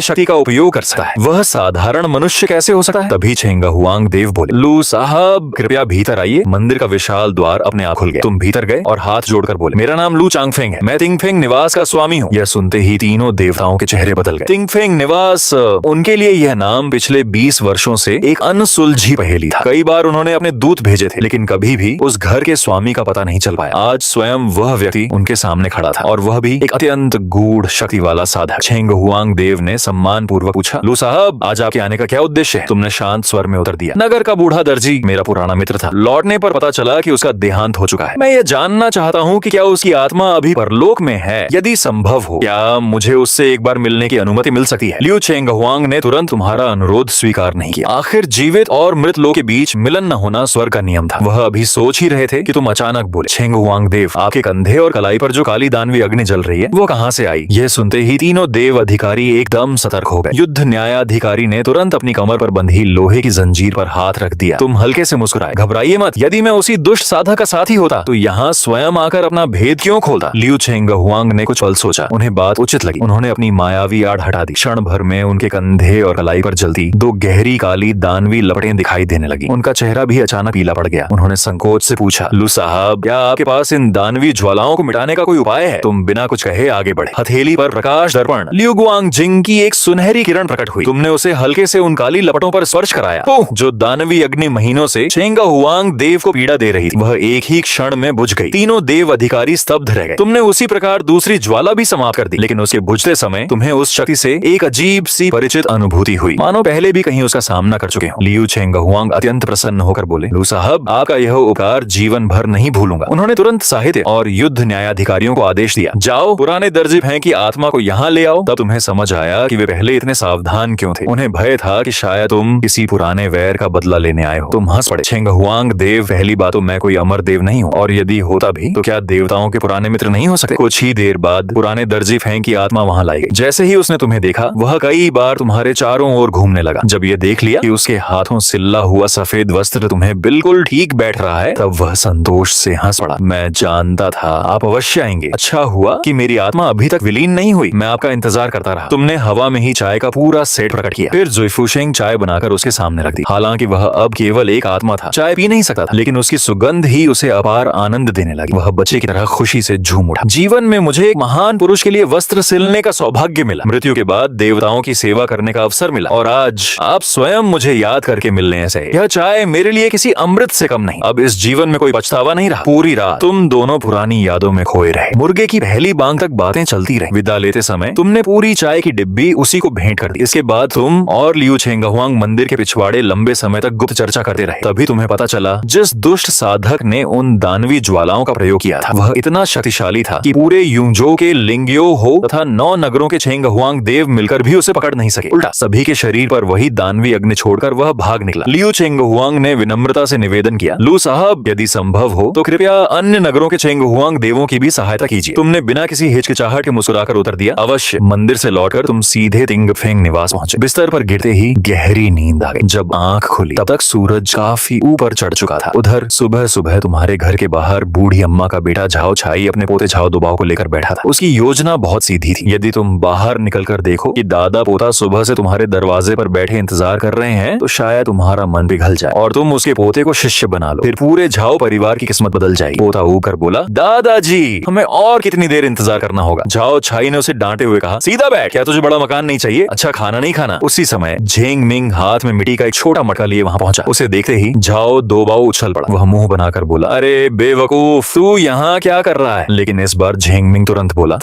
शक्ति का उपयोग कर सकता है, वह साधारण मनुष्य कैसे हो सकता है? तभी छेंगहुआंग देव बोले, लू साहब, कृपया भीतर आइए। मंदिर का विशाल द्वार अपने आप खुल गया। तुम भीतर गए और हाथ जोड़कर बोले, मेरा नाम लू चांगफेंग है, मैं तिंगफेंग निवास का स्वामी हूँ। यह सुनते ही तीनों देवताओं के चेहरे बदल गए। तिंगफेंग निवास, उनके लिए यह नाम पिछले 20 वर्षों से एक अनसुलझी पहेली था। कई बार उन्होंने अपने दूत भेजे थे, लेकिन कभी भी उस घर के स्वामी का पता नहीं चल पाया। आज स्वयं वह व्यक्ति उनके सामने खड़ा था और वह भी एक अत्यंत गूढ़ शक्ति वाला साधक। छेंग हुआंग देव ने सम्मान पूर्वक पूछा, लू साहब, आज आपके आने का क्या उद्देश्य है? तुमने शांत स्वर में उत्तर दिया, नगर का बूढ़ा दर्जी मेरा पुराना मित्र था। लौटने पर पता चला कि उसका देहांत हो चुका है। मैं ये जानना चाहता हूँ कि क्या उसकी आत्मा अभी परलोक में है? यदि संभव हो, क्या मुझे उससे एक बार मिलने की अनुमति मिल सकती है? लियू चेंग हुआंग ने तुरंत तुम्हारा अनुरोध स्वीकार नहीं किया। आखिर जीवित और मृत लोग के बीच मिलन न होना स्वर्ग का नियम था। वह अभी सोच ही रहे थे कि तुम अचानक बोले, छेंग हुआंग देव, आपके कंधे और कलाई पर जो काली दानवी अग्नि जल रही है वो कहाँ से आई? यह सुनते ही तीनों देव अधिकारी एकदम सतर्क हो गए। युद्ध न्यायाधिकारी ने तुरंत अपनी कमर पर बंधी लोहे की जंजीर पर हाथ रख दिया। तुम हल्के से मुस्कुराए, घबराइए मत। यदि मैं उसी दुष्ट साधक का साथी होता तो यहाँ स्वयं आकर अपना भेद क्यों खोलता? लियू चेंग हुआंग ने कुछ पल सोचा। उन्हें बात उचित लगी। उन्होंने अपनी मायावी आड़ हटा दी। क्षण भर में उनके कंधे और कलाई पर जलती दो गहरी काली दानवी लपटें दिखाई देने लगी। उनका चेहरा भी अचानक पीला पड़ गया। उन्होंने संकोच से पूछा, लू साहब, क्या आपके पास इन दानवी ज्वालाओं को मिटाने का कोई उपाय है? तुम बिना कुछ कहे आगे बढ़े। हथेली पर प्रकाश दर्पण लियू गुआंग जिंग की एक सुनहरी किरण प्रकट हुई। तुमने उसे हल्के से उन काली लपटों पर स्पर्श कराया। जो दानवी अग्नि महीनों से छेंग हुआंग देव को पीड़ा दे रही थी, वह एक ही क्षण में बुझ गई। तीनों देव अधिकारी स्तब्ध रह गए। तुमने उसी प्रकार दूसरी ज्वाला भी समाप्त कर दी, लेकिन उसके बुझते समय तुम्हें उस शक्ति से एक अजीब सी परिचित अनुभूति हुई, मानो पहले भी कहीं उसका सामना कर चुके हो। लियू चेंग हुआंग अत्यंत प्रसन्न होकर बोले, लू साहब, आपका यह उपकार जीवन भर नहीं भूलूंगा। उन्होंने तुरंत साहित्य और युद्ध न्यायाधिकारियों को आदेश दिया, जाओ पुराने दर्जी भैं की आत्मा को यहाँ ले आओ। तब तुम्हें समझ आया कि वे पहले इतने सावधान क्यों थे। उन्हें भय था कि शायद तुम किसी पुराने वैर का बदला लेने आए हो। तुम हंस पड़े। छेंग हुआंग देव, पहली बात तो मैं कोई अमर देव नहीं हूँ, और यदि होता भी तो क्या देवताओं के पुराने मित्र नहीं हो सकते? कुछ ही देर बाद पुराने दर्जी भैं की आत्मा वहाँ लाई गई। जैसे ही उसने तुम्हें देखा, वह कई बार तुम्हारे चारों ओर घूमने लगा। जब ये देख लिया कि उसके हाथों सिल्ला हुआ सफेद वस्त्र तुम्हें बिल्कुल ठीक बैठ रहा है, तब वह संतोष से हंस पड़ा। मैं जानता था आप अवश्य आएंगे। अच्छा हुआ कि मेरी आत्मा अभी तक विलीन नहीं हुई। मैं आपका इंतजार करता रहा। तुमने हवा में ही चाय का पूरा सेट प्रकट किया। फिर जुइफुशेंग चाय बनाकर उसके सामने रख दी। हालांकि वह अब केवल एक आत्मा था, चाय पी नहीं सकता था, लेकिन उसकी सुगंध ही उसे अपार आनंद देने लगी। वह बच्चे की तरह खुशी से झूम उठा। जीवन में मुझे एक महान पुरुष के लिए वस्त्र सिलने का सौभाग्य मिला। मृत्यु के बाद देवताओं की सेवा करने का अवसर मिला, और आज आप स्वयं मुझे याद करके मिलने से यह चाय मेरे लिए किसी अमृत से कम नहीं। अब इस जीवन में कोई पछतावा नहीं रहा। पूरी रात तुम दोनों पुरानी यादों में खोए रहे। मुर्गे की पहली बांग तक बातें चलती रही। विदा लेते समय तुमने पूरी चाय की डिब्बी उसी को भेंट कर दी। इसके बाद तुम और लियू चेंग हुआंग मंदिर के पिछवाड़े लंबे समय तक गुप्त चर्चा करते रहे। तभी तुम्हें पता चला, जिस दुष्ट साधक ने उन दानवी ज्वालाओं का प्रयोग किया था, वह इतना शक्तिशाली था कि पूरे यूंजो के लिंग्यो हो तथा 9 नगरों के छेंग हुआंग देव मिलकर भी उसे पकड़ नहीं सके। उल्टा सभी के शरीर पर वही दानवी अग्नि छोड़कर वह भाग निकला। लियू चेंग हुआंग ने विनम्रता से निवेदन किया, लू साहब, यदि संभव हो तो कृपया अन्य नगरों के छेंग हुआंग देवों की भी सहायता कीजिए। तुमने बिना किसी हिचकिचाहट के मुस्कुराकर उत्तर दिया, अवश्य। मंदिर से लौटकर तुम सीधे तिंगफेंग निवास पहुंचे। बिस्तर पर गिरते ही गहरी नींद आ गई। जब आंख खुली तब तक सूरज काफी ऊपर चढ़ चुका था। उधर सुबह सुबह तुम्हारे घर के बाहर बूढ़ी अम्मा का बेटा झाओ छाई अपने पोते झाओ दुबाओ को लेकर बैठा था। उसकी योजना बहुत सीधी थी। यदि तुम बाहर निकलकर देखो कि दादा पोता सुबह से तुम्हारे दरवाजे पर बैठे इंतजार कर रहे हैं, तो शायद तुम्हारा मन पिघल जाए और तुम उसके पोते को शिष्य बना लो। फिर पूरे झाओ परिवार की किस्मत बदल जाएगी। पोता ऊकर बोला, दादाजी, हमें और कितनी देर इंतजार करना होगा? झाओ छाई ने उसे डांटे हुए कहा, सीधा बैठ, क्या तुझे बड़ा मकान नहीं चाहिए? अच्छा खाना नहीं खाना? उसी समय झेंग मिंग हाथ में मिट्टी का एक छोटा मटका लिए वहां पहुंचा। उसे देखते ही झाओ दोबाओ उछल पड़ा। वह मुंह बनाकर बोला, अरे बेवकूफ, तू यहाँ क्या कर रहा है? लेकिन इस बार झेंग मिंग तुरंत बोला,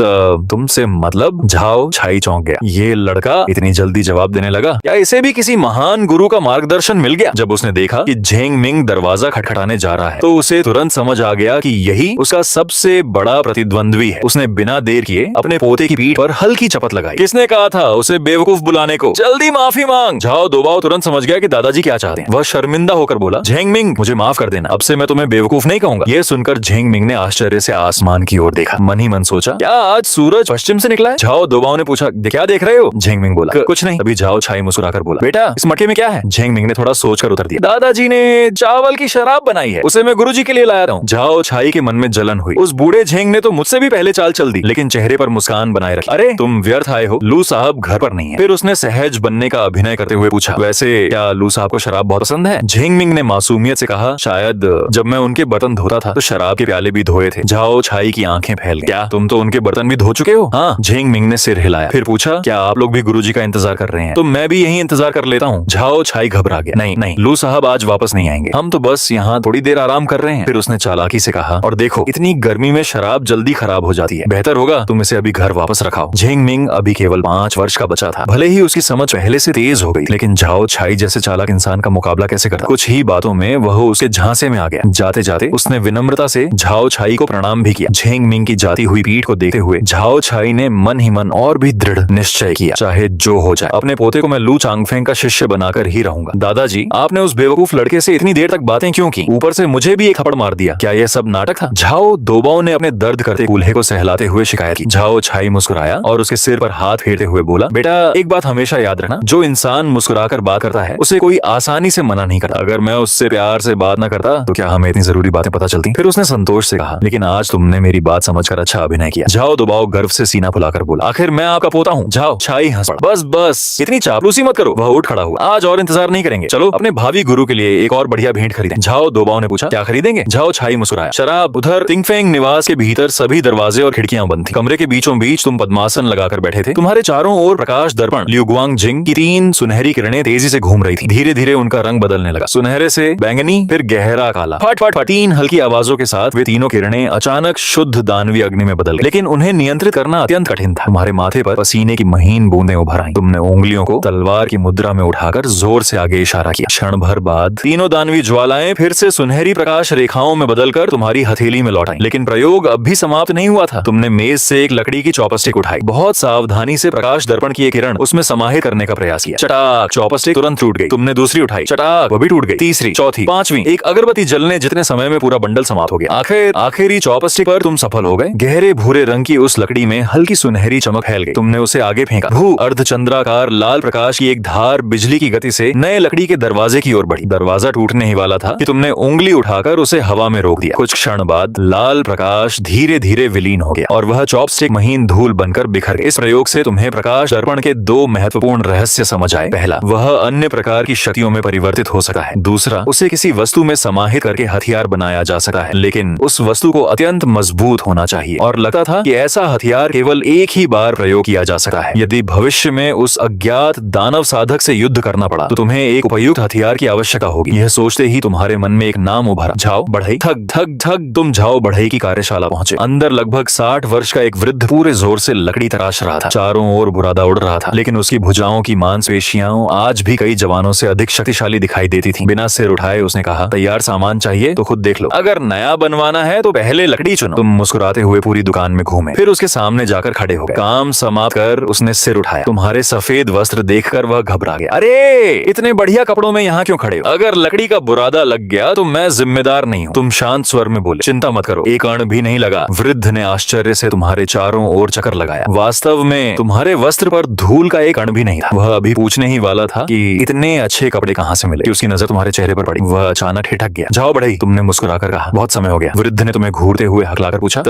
तुमसे मतलब? झाओ छाई चौंक गया। ये लड़का इतनी जल्दी जवाब देने लगा, क्या इसे भी किसी महान गुरु का मार्गदर्शन मिल गया? जब उसने देखा कि झेंग मिंग दरवाजा खटखटाने जा रहा है, तो उसे तुरंत समझ आ गया कि यही उसका सबसे बड़ा प्रतिद्वंद्वी है। उसने बिना देर किए अपने पोते की पीठ पर हल्की चपत लगाई। किसने कहा था उसे बेवकूफ बुलाने को? जल्दी माफी मांग। झाओ दोबाओ तुरंत समझ गया कि दादाजी क्या चाहते हैं। वह शर्मिंदा होकर बोला, झेंग मिंग, मुझे माफ कर देना, अब से मैं तुम्हें बेवकूफ नहीं कहूंगा। यह सुनकर झेंग मिंग ने आश्चर्य से आसमान की ओर देखा। मन ही मन सोचा, क्या आज सूरज पश्चिम से निकला है? झाओ दोबाओ ने पूछा, क्या देख रहे हो? झेंग मिंग बोला, कुछ नहीं। तभी झाओ छाई मुस्कुराकर बोला, बेटा इस मटके में क्या है? झेंग मिंग ने थोड़ा सोचकर उत्तर दिया, दादाजी ने चावल की शराब बनाई है, उसे मैं गुरुजी के लिए लाया था। झाओ छाई के मन में जलन हुई। उस बूढ़े झेंग ने तो मुझसे भी पहले चाल चल दी, लेकिन चेहरे पर मुस्कान बनाए रखी। अरे तुम व्यर्थ आए हो, लू साहब घर पर नहीं है। फिर उसने सहज बनने का अभिनय करते हुए पूछा, वैसे क्या लू साहब को शराब बहुत पसंद है? झेंग मिंग ने मासूमियत से कहा, शायद जब मैं उनके बर्तन धोता था तो शराब के प्याले भी धोए थे। झाओ छाई की आंखें फैल गईं। क्या तुम तो उनके बर्तन भी धो चुके हो? हाँ। झेंग मिंग ने सिर हिलाया। फिर पूछा, क्या आप लोग भी गुरुजी का इंतजार कर रहे हैं? तो मैं भी यही इंतजार कर लेता हूँ। झाओ छाई घबरा गया, नहीं नहीं, लू साहब आज वापस नहीं आएंगे, हम तो बस यहाँ थोड़ी देर आराम कर रहे हैं। फिर उसने चालाकी से कहा, और देखो इतनी गर्मी में में शराब जल्दी खराब हो जाती है, बेहतर होगा तुम इसे अभी घर वापस रखाओ। झिंग मिंग अभी केवल 5 वर्ष का बचा था। भले ही उसकी समझ पहले से तेज हो गई, लेकिन झाओ छाई जैसे चालाक इंसान का मुकाबला कैसे करता। कुछ ही बातों में वह उसके झांसे में आ गया। जाते जाते उसने विनम्रता से झाओ छाई को प्रणाम भी किया। झिंग मिंग की जाती हुई पीठ को देखते हुए झाओ छाई ने मन ही मन और भी दृढ़ निश्चय किया, चाहे जो हो जाए अपने पोते को मैं लू चांगफेंग का शिष्य बनाकर ही रहूंगा। दादाजी, आपने उस बेवकूफ लड़के से इतनी देर तक बातें क्यों की? ऊपर से मुझे भी एक थप्पड़ मार दिया। क्या यह सब नाटक था? झाओ दोबाओ ने अपने दर्द करते कूल्हे को सहलाते हुए शिकायत की। झाओ छाई मुस्कुराया और उसके सिर पर हाथ फेरते हुए बोला, बेटा एक बात हमेशा याद रखना, जो इंसान मुस्कुराकर बात करता है उसे कोई आसानी से मना नहीं करता। अगर मैं उससे प्यार से बात न करता तो क्या हमें इतनी जरूरी बातें पता चलती? फिर उसने संतोष से कहा, लेकिन आज तुमने मेरी बात समझकर अच्छा अभिनय किया। झाओ दोबाओ गर्व से सीना फुलाकर बोला, आखिर मैं आपका पोता हूँ। झाओ छाई हंस पड़ा। बस बस इतनी चापलूसी मत करो। वह उठ खड़ा हुआ, आज और इंतजार नहीं करेंगे, चलो अपने भावी गुरु के लिए एक और बढ़िया भेंट खरीदें। झाओ दोबाओ ने पूछा, क्या खरीदेंगे? झाओ छाई मुस्कुराया, शराब। उधर तिंगफेंग निवास के भीतर सभी दरवाजे और खिड़कियां बंद थी। कमरे के बीचों बीच तुम पद्मासन लगाकर बैठे थे। तुम्हारे चारों ओर प्रकाश दर्पण ल्यूगुआंग जिंग की 3 सुनहरी किरणें तेजी से घूम रही थी। धीरे धीरे उनका रंग बदलने लगा, सुनहरे से बैंगनी, फिर गहरा काला। फट फट फट 3 हल्की आवाजों के साथ वे तीनों किरणें अचानक शुद्ध दानवी अग्नि में बदल गई। लेकिन उन्हें नियंत्रित करना अत्यंत कठिन था। तुम्हारे माथे पर पसीने की महीन बूंदें उभर आई। तुमने उंगलियों को तलवार की मुद्रा में उठाकर जोर से आगे इशारा किया। क्षण भर बाद तीनों दानवी ज्वालाएं फिर से सुनहरी प्रकाश रेखाओं में बदलकर तुम्हारी हथेली में लौट आई। लेकिन प्रयोग अब भी समाप्त नहीं हुआ था। तुमने मेज से एक लकड़ी की चॉपस्टिक उठाई। बहुत सावधानी से प्रकाश दर्पण की एक किरण उसमें समाहित करने का प्रयास किया। चटाक, चॉपस्टिक तुरंत टूट गई। तुमने दूसरी उठाई, चटाक, वो भी टूट गई। तीसरी, चौथी, पांचवी, एक अगरबत्ती जलने जितने समय में पूरा बंडल समाप्त हो गया। आखिरी चॉपस्टिक पर तुम सफल हो गए। गहरे भूरे रंग की उस लकड़ी में हल्की सुनहरी चमक फैल गई। तुमने उसे आगे फेंका। भू अर्धचंद्राकार लाल प्रकाश की एक धार बिजली की गति से नए लकड़ी के दरवाजे की ओर बढ़ी। दरवाजा टूटने ही वाला था कि तुमने उंगली उठाकर उसे हवा में रोक दिया। कुछ क्षण बाद लाल प्रकाश धीरे धीरे विलीन हो गया और वह चॉपस्टिक महीन धूल बनकर बिखर गई। इस प्रयोग से तुम्हें प्रकाश दर्पण के 2 महत्वपूर्ण रहस्य समझ आए। पहला, वह अन्य प्रकार की शक्तियों में परिवर्तित हो सकता है। दूसरा, उसे किसी वस्तु में समाहित करके हथियार बनाया जा सकता है, लेकिन उस वस्तु को अत्यंत मजबूत होना चाहिए। और लगता था कि ऐसा हथियार केवल एक ही बार प्रयोग किया जा सकता है। यदि भविष्य में उस अज्ञात दानव साधक से युद्ध करना पड़ा तो तुम्हें एक उपयुक्त हथियार की आवश्यकता होगी। यह सोचते ही तुम्हारे मन में एक नाम उभरा, झाओ बढ़ई। थक थक थक तुम झाओ बढ़ई की कार्यशाला पहुंचे। अंदर लगभग 60 वर्ष का एक वृद्ध पूरे जोर से लकड़ी तराश रहा था। चारों ओर बुरादा उड़ रहा था, लेकिन उसकी भुजाओं की मांसपेशियां आज भी कई जवानों से अधिक शक्तिशाली दिखाई देती थी। बिना सिर उठाए उसने कहा, तैयार सामान चाहिए तो खुद देख लो, अगर नया बनवाना है तो पहले लकड़ी चुनो। तुम मुस्कुराते हुए पूरी दुकान में घूमे, फिर उसके सामने जाकर खड़े हो गए। काम समाप्त कर उसने सिर उठाया। तुम्हारे सफेद वस्त्र देखकर वह घबरा गया। अरे इतने बढ़िया कपड़ों में यहाँ क्यों खड़े हो? अगर लकड़ी का बुरादा लग गया तो मैं जिम्मेदार नहीं हूँ। तुम शांत स्वर में बोले, चिंता मत करो, एक अण भी नहीं लगा। वृद्ध ने आश्चर्य से तुम्हारे चारों ओर चक्कर लगाया। वास्तव में तुम्हारे वस्त्र पर धूल का एक अण भी नहीं था। वह अभी पूछने ही वाला था कि इतने अच्छे कपड़े कहाँ से मिले कि उसकी नजर तुम्हारे चेहरे पर पड़ी। वह अचानक ठिठक गया। जाओ बढ़ई, तुमने मुस्कुराकर कहा, बहुत समय हो गया। वृद्ध ने तुम्हें घूरते हुए हकलाकर पूछा,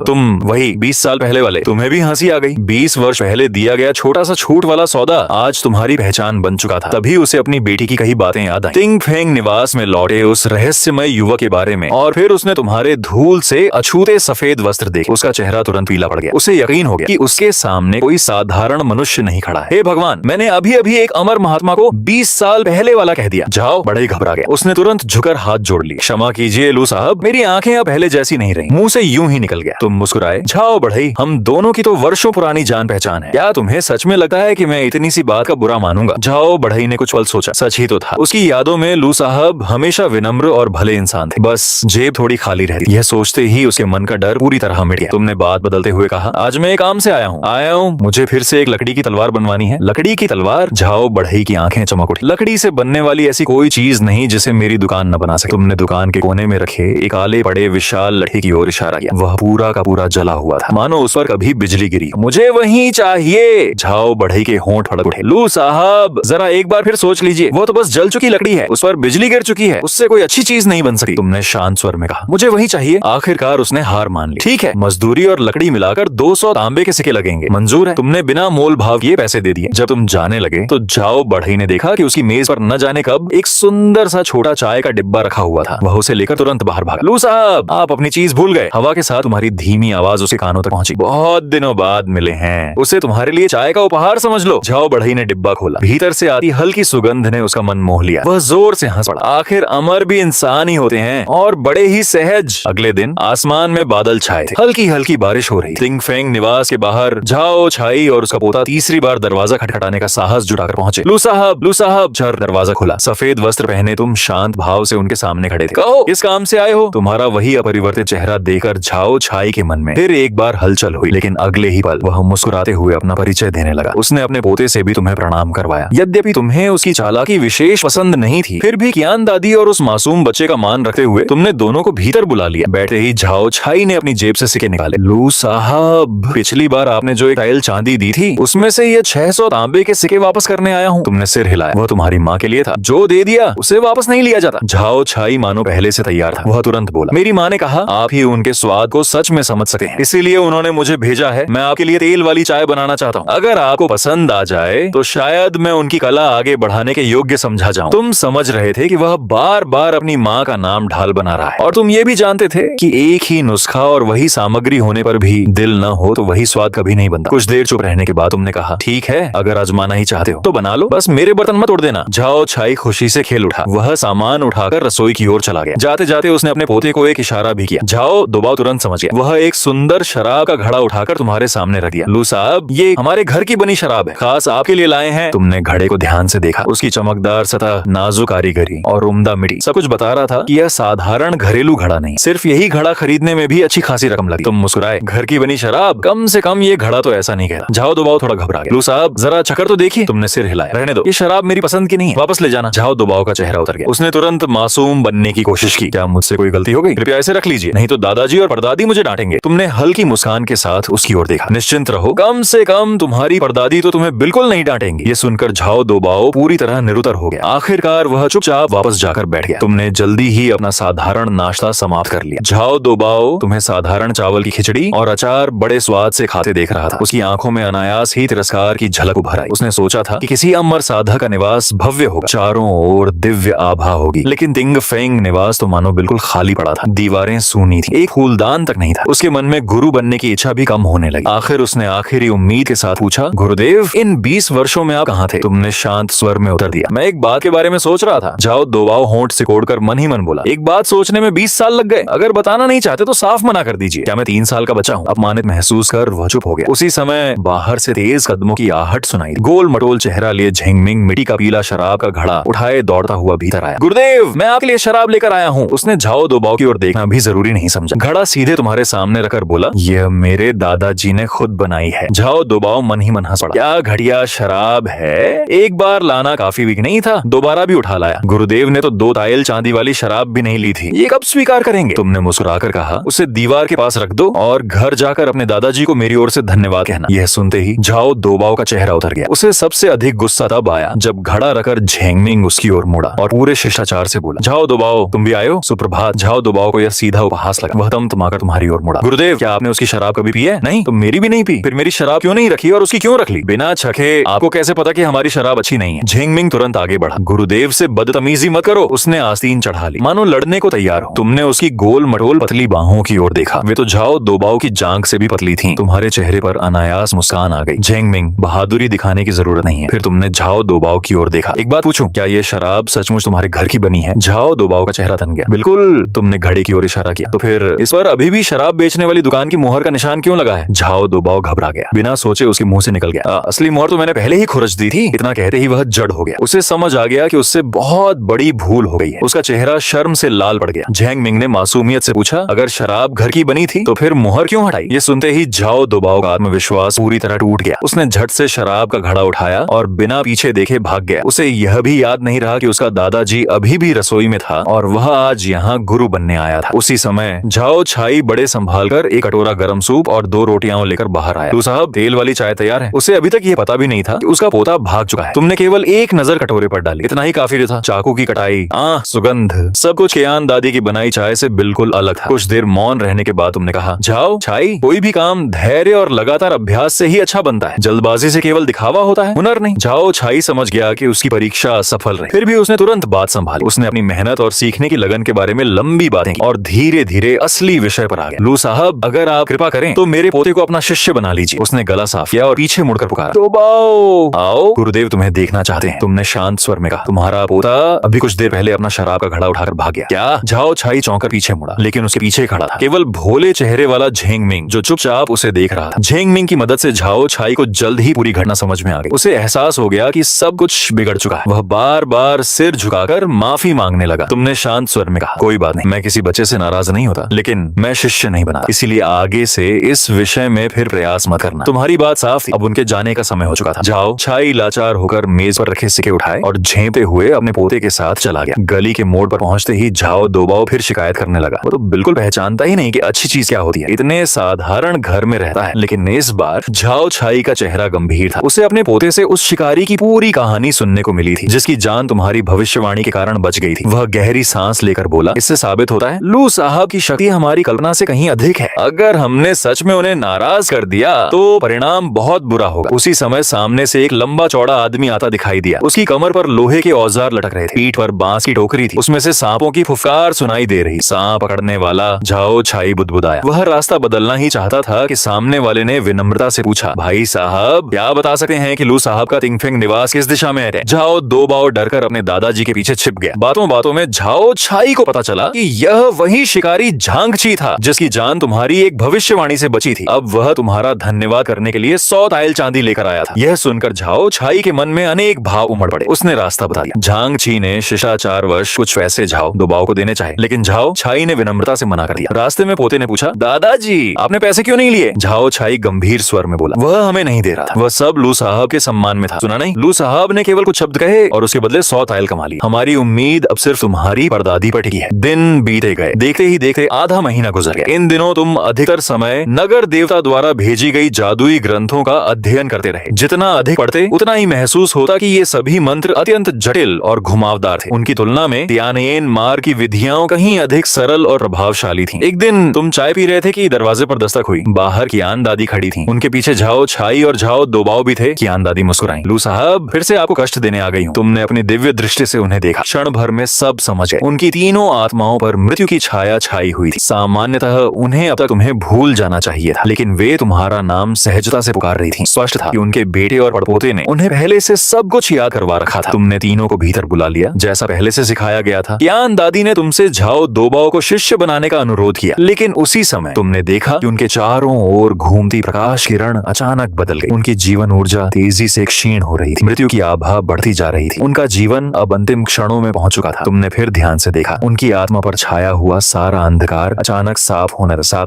तुम वही 20 साल पहले वाले? तुम्हें भी हंसी आ गई। 20 वर्ष पहले दिया गया छोटा सा छूट वाला सौदा आज तुम्हारी पहचान बन चुका था। तभी उसे अपनी बेटी की कही बातें याद आई। तिंगफेंग निवास में लौटे उस रहस्यमय युवक के बारे में, और फिर उसने तुम्हारे धूल से अछूते सफेद वस्त्र देखे। उसका चेहरा तुरंत पीला पड़ गया। उसे यकीन हो गया कि उसके सामने कोई साधारण मनुष्य नहीं खड़ा है। हे भगवान, मैंने अभी अभी एक अमर महात्मा को 20 साल पहले वाला कह दिया। जाओ बढ़ई घबरा गया। उसने तुरंत झुकर हाथ जोड़ लिए। क्षमा कीजिए लू साहब, मेरी आंखें अब पहले जैसी नहीं रही। मुंह से यूं ही निकल गया। तुम मुस्कुराए। जाओ बढ़ई, हम दोनों की तो वर्षों पुरानी जान पहचान है। क्या तुम्हें सच में लगता है कि मैं इतनी सी बात का बुरा मानूंगा? जाओ बढ़ई ने कुछ पल सोचा। सच ही तो था। उसकी यादों में लू साहब हमेशा विनम्र और भले इंसान थे, बस जेब थोड़ी खाली रहती। यह सोचते ही उसके मन का डर पूरी तरह मिट गया। तुमने बात बदलते हुए कहा, आज मैं एक काम से आया हूँ। मुझे फिर से एक लकड़ी की तलवार बनवानी है। लकड़ी की तलवार? जाओ बढ़ई की आंखें चमक उठी। लकड़ी से बनने वाली ऐसी कोई चीज नहीं जिसे मेरी दुकान न बना सके। तुमने दुकान के कोने में रखे एक आले पड़े विशाल लठी की ओर इशारा किया। वह पूरा का पूरा जला हुआ था, मानो उस पर कभी बिजली गिरी। मुझे वही चाहिए। जाओ बढ़ई के होंठ फड़क उठे। लू साहब जरा एक बार फिर सोच लीजिए, वो तो बस जल चुकी लकड़ी है, उस पर बिजली गिर चुकी है, उससे कोई अच्छी चीज नहीं बन सकती। तुमने शांत स्वर में कहा, मुझे वही चाहिए। आखिरकार उसने हार मान ली। ठीक है, मजदूरी और लकड़ी मिलाकर 200 तांबे के सिक्के लगेंगे, मंजूर है। तुमने बिना मोल भाव किए पैसे दे दिए। जब तुम जाने लगे तो जाओ बढ़ई ने देखा कि उसकी मेज पर न जाने कब एक सुंदर सा छोटा चाय का डिब्बा रखा हुआ था। वह उसे लेकर तुरंत बाहर भागा। लू साहब, आप अपनी चीज भूल गए। हवा के साथ तुम्हारी धीमी आवाज उसके कानों तक पहुंची। बहुत दिनों बाद मिले हैं, उसे तुम्हारे लिए चाय का उपहार समझ लो। जाओ बढ़ई ने डिब्बा खोला। भीतर से आती हल्की सुगंध ने उसका मन मोह लिया। वह जोर से हंस पड़ा। आखिर अमर भी इंसान ही होते हैं और बड़े ही सहज। अगले दिन आसमान आसमान में बादल छाए थे, हल्की हल्की बारिश हो रही। तिंग फेंग निवास के बाहर झाओ छाई और उसका पोता तीसरी बार दरवाजा खटखटाने का साहस जुटाकर पहुंचे। लू साहब चर दरवाजा खुला। सफेद वस्त्र पहने तुम शांत भाव से उनके सामने खड़े थे। कहो, किस काम से आए हो? तुम्हारा वही अपरिवर्तित चेहरा देखकर झाओ छाई के मन में फिर एक बार हलचल हुई, लेकिन अगले ही पल वह मुस्कुराते हुए अपना परिचय देने लगा। उसने अपने पोते से भी तुम्हें प्रणाम करवाया। यद्यपि तुम्हें उसकी चालाकी विशेष पसंद नहीं थी, फिर भी कियान दादी और उस मासूम बच्चे का मान रखते हुए तुमने दोनों को भीतर बुला लिया। बैठे ही झाओ छाई ने अपनी जेब से सिक्के निकाले। लू साहब, पिछली बार आपने जो एक टाइल चांदी दी थी उसमें से ये 600 तांबे के सिक्के वापस करने आया हूँ। तुमने सिर हिलाया। वह तुम्हारी माँ के लिए था, जो दे दिया उसे वापस नहीं लिया जाता। झाओ छाई मानो पहले से तैयार था। वह तुरंत बोला, मेरी माँ ने कहा आप ही उनके स्वाद को सच में समझ सके हैं, इसीलिए उन्होंने मुझे भेजा है। मैं आपके लिए तेल वाली चाय बनाना चाहता हूँ। अगर आपको पसंद आ जाए तो शायद मैं उनकी कला आगे बढ़ाने के योग्य समझा जाऊँ। तुम समझ रहे थे कि वह बार बार अपनी माँ का नाम ढाल बना रहा है, और तुम ये भी जानते थे कि एक ही नुस्खा और वही सामग्री होने पर भी दिल न हो तो वही स्वाद कभी नहीं बनता। कुछ देर चुप रहने के बाद तुमने कहा, ठीक है, अगर आजमाना ही चाहते हो तो बना लो, बस मेरे बर्तन मत तोड़ देना। झाओ छाई खुशी से खेल उठा। वह सामान उठाकर रसोई की ओर चला गया। जाते जाते उसने अपने पोते को एक इशारा भी किया। झाओ दोबाव तुरंत समझ गया। वह एक सुंदर शराब का घड़ा उठाकर तुम्हारे सामने रख दिया। लू साहब, ये हमारे घर की बनी शराब है, खास आपके लिए लाए हैं। तुमने घड़े को ध्यान से देखा। उसकी चमकदार सतह, नाजुक कारीगरी और उम्दा मिट्टी सब कुछ बता रहा था कि यह साधारण घरेलू घड़ा नहीं। सिर्फ यही घड़ा खरीदने में भी अच्छी खासी रकम लगी। तुम मुस्कुराए। घर की बनी शराब, कम से कम ये घड़ा तो ऐसा नहीं कहता। झाओ दोबाव थोड़ा घबरा गया। लू साहब, जरा चक्कर तो देखिए। तुमने सिर हिलाया। रहने दो, ये शराब मेरी पसंद की नहीं है, वापस ले जाना। झाओ दोबाव का चेहरा उतर गया। उसने तुरंत मासूम बनने की कोशिश की। क्या मुझसे कोई गलती हो गई? कृपया ऐसे रख लीजिए, नहीं तो दादाजी और परदादी मुझे डांटेंगे। तुमने हल्की मुस्कान के साथ उसकी ओर देखा। निश्चिंत रहो, कम से कम तुम्हारी परदादी तो तुम्हें बिल्कुल नहीं डांटेंगी। ये सुनकर झाओ दोबाव पूरी तरह निरुतर हो गया। आखिरकार वह चुपचाप वापस जाकर बैठ गया। तुमने जल्दी ही अपना साधारण नाश्ता समाप्त कर लिया। झाओ दोबाव तुम्हें साधारण चावल की खिचड़ी और अचार बड़े स्वाद से खाते देख रहा था। उसकी आंखों में अनायास ही तिरस्कार की झलक उभर आई। उसने सोचा था कि किसी अमर साधक का निवास भव्य होगा, चारों ओर दिव्य आभा होगी, लेकिन तिंग फेंग निवास तो मानो बिल्कुल खाली पड़ा था। दीवारें सूनी थी, एक फूलदान तक नहीं था। उसके मन में गुरु बनने की इच्छा भी कम होने लगी। आखिर उसने आखिरी उम्मीद के साथ पूछा, गुरुदेव, इन 20 वर्षों में आप कहाँ थे? तुमने शांत स्वर में उत्तर दिया, मैं एक बात के बारे में सोच रहा था। झाओ दोबाव होंठ सिकोड़कर मन ही मन बोला, एक बात सोचने में 20 साल लग गए? अगर बताना नहीं चाहते तो साफ मना कर दीजिए। क्या मैं 3 साल का बच्चा हूँ? अपमानित महसूस कर वह चुप हो गया। उसी समय बाहर से तेज कदमों की आहट सुनाई। गोल मटोल चेहरा लिए झिंगमिंग मिट्टी का पीला शराब का घड़ा उठाए दौड़ता हुआ भीतर आया। गुरुदेव, मैं आपके लिए शराब लेकर आया हूँ। उसने झाओ दोबाव की ओर देखना भी जरूरी नहीं समझा। घड़ा सीधे तुम्हारे सामने रखकर बोला, यह मेरे दादाजी ने खुद बनाई है। झाओ दोबाव मन ही मन हंस पड़ा। क्या घटिया शराब है, एक बार लाना काफी भी नहीं था, दोबारा भी उठा लाया। गुरुदेव ने तो 2 तायल चांदी वाली शराब भी नहीं ली थी, ये कब स्वीकार करेंगे? तुमने मुस्कुराकर कहा, उसे दीवार के पास रख दो और घर जाकर अपने दादाजी को मेरी ओर से धन्यवाद कहना। यह सुनते ही झाओ दोबाव का चेहरा उतर गया। उसे सबसे अधिक गुस्सा तब आया जब घड़ा रखकर झेंगमिंग उसकी ओर मुड़ा और पूरे शिष्टाचार से बोला, झाओ दोबाव, तुम भी आए हो? सुप्रभात। झाओ दोबाव को यह सीधा उपहास लगा। वह तमतमाकर तुम्हारी ओर मुड़ा। गुरुदेव, क्या आपने उसकी शराब कभी पी है? नहीं। तो मेरी भी नहीं पी? फिर मेरी शराब क्यों नहीं रखी और उसकी क्यों रख ली? बिना छके आपको कैसे पता कि हमारी शराब अच्छी नहीं है? झेंगमिंग तुरंत आगे बढ़ा। गुरुदेव से बदतमीजी मत करो। उसने आस्तीन चढ़ा ली, मानो लड़ने को तैयार हो। तुमने उसकी गोल मटोल पतली बाहों की ओर देखा। वे तो झाओ दोबाव की जांघ से भी पतली थीं। तुम्हारे चेहरे पर अनायास मुस्कान आ गई। झेंगमिंग, बहादुरी दिखाने की जरूरत नहीं है। फिर तुमने झाओ दोबाव की ओर देखा। एक बात पूछूं, क्या ये शराब सचमुच तुम्हारे घर की बनी है? झाओ दोबाव का चेहरा तन गया। बिल्कुल। तुमने घड़े की ओर इशारा किया। तो फिर इस पर अभी भी शराब बेचने वाली दुकान की मुहर का निशान क्यों लगा है? झाओ दोबाव घबरा गया। बिना सोचे उसके मुंह से निकल गया, असली मुहर तो मैंने पहले ही खुरच दी थी। इतना कहते ही वह जड़ हो गया। उसे समझ आ गया कि उससे बहुत बड़ी भूल हो गई है। उसका चेहरा शर्म से लाल पड़ गया। झेंगमिंग ने मासूमियत से पूछा, अगर शराब घर की बनी थी तो फिर मुहर क्यों हटाई? ये सुनते ही झाओ दोबाव का आत्मविश्वास पूरी तरह टूट गया। उसने झट से शराब का घड़ा उठाया और बिना पीछे देखे भाग गया। उसे यह भी याद नहीं रहा कि उसका दादाजी अभी भी रसोई में था और वह आज यहाँ गुरु बनने आया था। उसी समय झाओ छाई बड़े संभाल कर एक कटोरा गर्म सूप और 2 रोटियां लेकर बाहर आया। तू साहब, तेल वाली चाय तैयार है। उसे अभी तक ये पता भी नहीं था कि उसका पोता भाग चुका है। तुमने केवल एक नजर कटोरे पर डाली, इतना ही काफी था। चाकू की कटाई, सुगंध, सब कुछ कियान दादी की बनाई चाय से बिल्कुल अलग था। कुछ देर मौन रहने के बाद तुमने कहा, झाओ छाई, कोई भी काम धैर्य और लगातार अभ्यास से ही अच्छा बनता है। जल्दबाजी से केवल दिखावा होता है, हुनर नहीं। झाओ छाई समझ गया कि उसकी परीक्षा सफल रही। फिर भी उसने तुरंत बात संभाली। उसने अपनी मेहनत और सीखने की लगन के बारे में लंबी बातें की और धीरे धीरे असली विषय पर आ गया। लू साहब, अगर आप कृपा करें तो मेरे पोते को अपना शिष्य बना लीजिए। उसने गला साफ किया और पीछे मुड़कर पुकारा, दोबाओ, आओ, गुरुदेव तुम्हें देखना चाहते हैं। तुमने शांत स्वर में कहा, तुम्हारा पोता अभी कुछ देर पहले अपना शराब का घड़ा उठाकर भाग गया। क्या? झाओ छाई चौंकर पीछे मुड़ा, लेकिन उसके पीछे पीछे खड़ा था, केवल भोले चेहरे वाला झेंगमिंग जो चुपचाप उसे देख रहा था। झेंगमिंग की मदद से झाओ छाई को जल्द ही पूरी घटना समझ में आ गई। उसे एहसास हो गया कि सब कुछ बिगड़ चुका है। वह बार बार सिर झुकाकर माफी मांगने लगा। तुमने शांत स्वर में कहा, कोई बात नहीं, मैं किसी बच्चे से नाराज नहीं होता, लेकिन मैं शिष्य नहीं बना, इसीलिए आगे से इस विषय में फिर प्रयास मत करना। तुम्हारी बात साफ थी। अब उनके जाने का समय हो चुका था। झाओ छाई लाचार होकर मेज पर रखे सिक्के उठाए और झेंपते हुए अपने पोते के साथ चला गया। गली के मोड़ पर पहुंचते ही झाओ दोबाओ फिर शिकायत करने लगा। वो तो बिल्कुल पहचानता ही नहीं कि अच्छी चीज क्या होती है। इतने साधारण घर में रहता है, लेकिन इस बार झाओ छाई का चेहरा गंभीर था। उसे अपने पोते से उस शिकारी की पूरी कहानी सुनने को मिली थी, जिसकी जान तुम्हारी भविष्यवाणी के कारण बच गई थी। वह गहरी सांस लेकर बोला, इससे साबित होता है लू साहब की शक्ति हमारी कल्पना से कहीं अधिक है। अगर हमने सच में उन्हें नाराज कर दिया तो परिणाम बहुत बुरा होगा। उसी समय सामने से एक लंबा चौड़ा आदमी आता दिखाई दिया। उसकी कमर पर लोहे के औजार लटक रहे थे, पीठ पर बांस की टोकरी थी, उसमें से सांपों की फुफकार सुनाई दे रही। सांप पकड़ने वाला झाओ छाई बुदबुदाया। वह रास्ता बदलना ही चाहता था कि सामने वाले ने विनम्रता से पूछा, भाई साहब क्या बता सकते हैं कि लू साहब का तिंगफिंग निवास किस दिशा में है? झाओ दो बाव डरकर अपने दादाजी के पीछे छिप गया। बातों बातों में झाओ छाई को पता चला कि यह वही शिकारी झांगची था जिसकी जान तुम्हारी एक भविष्यवाणी से बची थी। अब वह तुम्हारा धन्यवाद करने के लिए 100 ताइल चांदी लेकर आया था। यह सुनकर झाओ छाई के मन में अनेक भाव उमड़ पड़े। उसने रास्ता बता दिया। झांगची ने शिष्टाचारवश कुछ पैसे झाओ दोबाव को देने चाहे, लेकिन झाओ छाई ने विनम्रता से मना कर दिया। रास्ते में पोते ने पूछा, दादाजी आपने पैसे क्यों नहीं लिए? झाओ छाई गंभीर स्वर में बोला, वह हमें नहीं दे रहा था, वह सब लू साहब के सम्मान में था। सुना नहीं, लू साहब ने केवल कुछ शब्द कहे और उसके बदले 100 ताइल कमा ली। हमारी उम्मीद अब सिर्फ तुम्हारी परदादी पर टिकी है। दिन बीते गए, देखते ही देखते आधा महीना गुजर गया। इन दिनों तुम अधिकतर समय नगर देवता द्वारा भेजी गई जादुई ग्रंथों का अध्ययन करते रहे। जितना अधिक पढ़ते उतना ही महसूस होता कि ये सभी मंत्र अत्यंत जटिल और घुमावदार थे। उनकी तुलना में तियानयेन मार की विधियां कहीं अधिक सरल और प्रभावशाली थीं। एक दिन तुम चाय पी रहे थे कि दरवाजे पर दस्तक हुई। बाहर कियान दादी खड़ी थी, उनके पीछे झाओ छाई और झाओ दोबाव भी थे। कियान दादी मुस्कुराई, लू साहब फिर से आपको कष्ट देने आ गई हूँ। तुमने अपनी दिव्य दृष्टि से उन्हें देखा। क्षण भर में सब समझ गए। उनकी तीनों आत्माओं पर मृत्यु की छाया छाई हुई थी। सामान्यतः उन्हें अब तक तुम्हें भूल जाना चाहिए था, लेकिन वे तुम्हारा नाम सहजता से पुकार रही थी। स्पष्ट था कि उनके बेटे और पड़पोते ने उन्हें पहले से सब कुछ याद करवा रखा था। तुमने तीनों को भीतर बुला लिया जैसा पहले से सिखाया गया था। कियान दादी ने तुमसे झाओ दोबाओ को शिष्य बनाने का अनुरोध किया, लेकिन उसी समय तुमने देखा कि उनके चारों ओर घूमती प्रकाश किरण अचानक बदल गई। उनकी जीवन ऊर्जा तेजी से क्षीण हो रही थी। मृत्यु की आभा बढ़ती जा रही थी। उनका जीवन अब अंतिम क्षणों में पहुंच चुका था। तुमने फिर ध्यान से देखा, उनकी आत्मा पर छाया हुआ सारा अंधकार अचानक साफ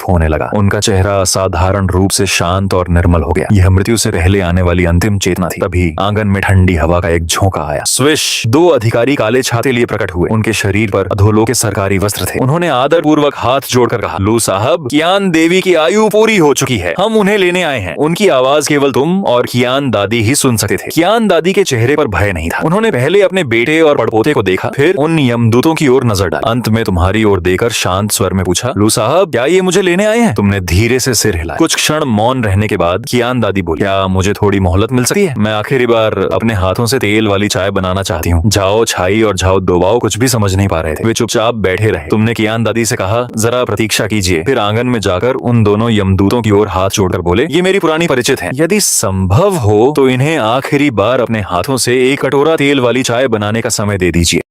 होने लगा। उनका चेहरा असाधारण रूप से शांत और निर्मल हो गया। यह मृत्यु से पहले आने वाली अंतिम चेतना थी। तभी आंगन में ठंडी हवा का एक झोंका आया। स्विश! 2 अधिकारी काले छाते लिए प्रकट हुए। उनके शरीर पर अधोलोक के सरकारी वस्त्र थे। उन्होंने आदर पूर्वक हाथ जोड़कर कहा, लू साहब कियान देवी की आयु पूरी हो चुकी है, हम उन्हें लेने आए हैं। उनकी आवाज केवल तुम और कियान दादी ही सुन सकते थे। कियान दादी के चेहरे पर भय नहीं था। उन्होंने पहले अपने बेटे और पड़पोते को देखा, फिर उन यमदूतों की ओर नजर डाली। अंत में तुम्हारी ओर देखकर शांत स्वर में पूछा, लू साहब क्या ये मुझे लेने आए हैं? तुमने धीरे से सिर हिलाया। कुछ क्षण मौन रहने के बाद कियान दादी बोली, क्या मुझे थोड़ी मोहलत मिल सकती है? मैं आखिरी बार अपने हाथों से तेल वाली चाय बनाना चाहती हूँ। झाओ छाई और झाओ दोबाओ कुछ भी समझ नहीं पा रहे थे। वे चुपचाप बैठे रहे। तुमने कियान दादी से कहा, जरा प्रतीक्षा कीजिए। फिर आंगन में जाकर उन दोनों यमदूतों की ओर हाथ जोड़कर बोले, ये मेरी पुरानी परिचित हैं। यदि संभव हो तो इन्हें आखिरी बार अपने हाथों से एक कटोरा तेल वाली चाय बनाने का समय दे दीजिए।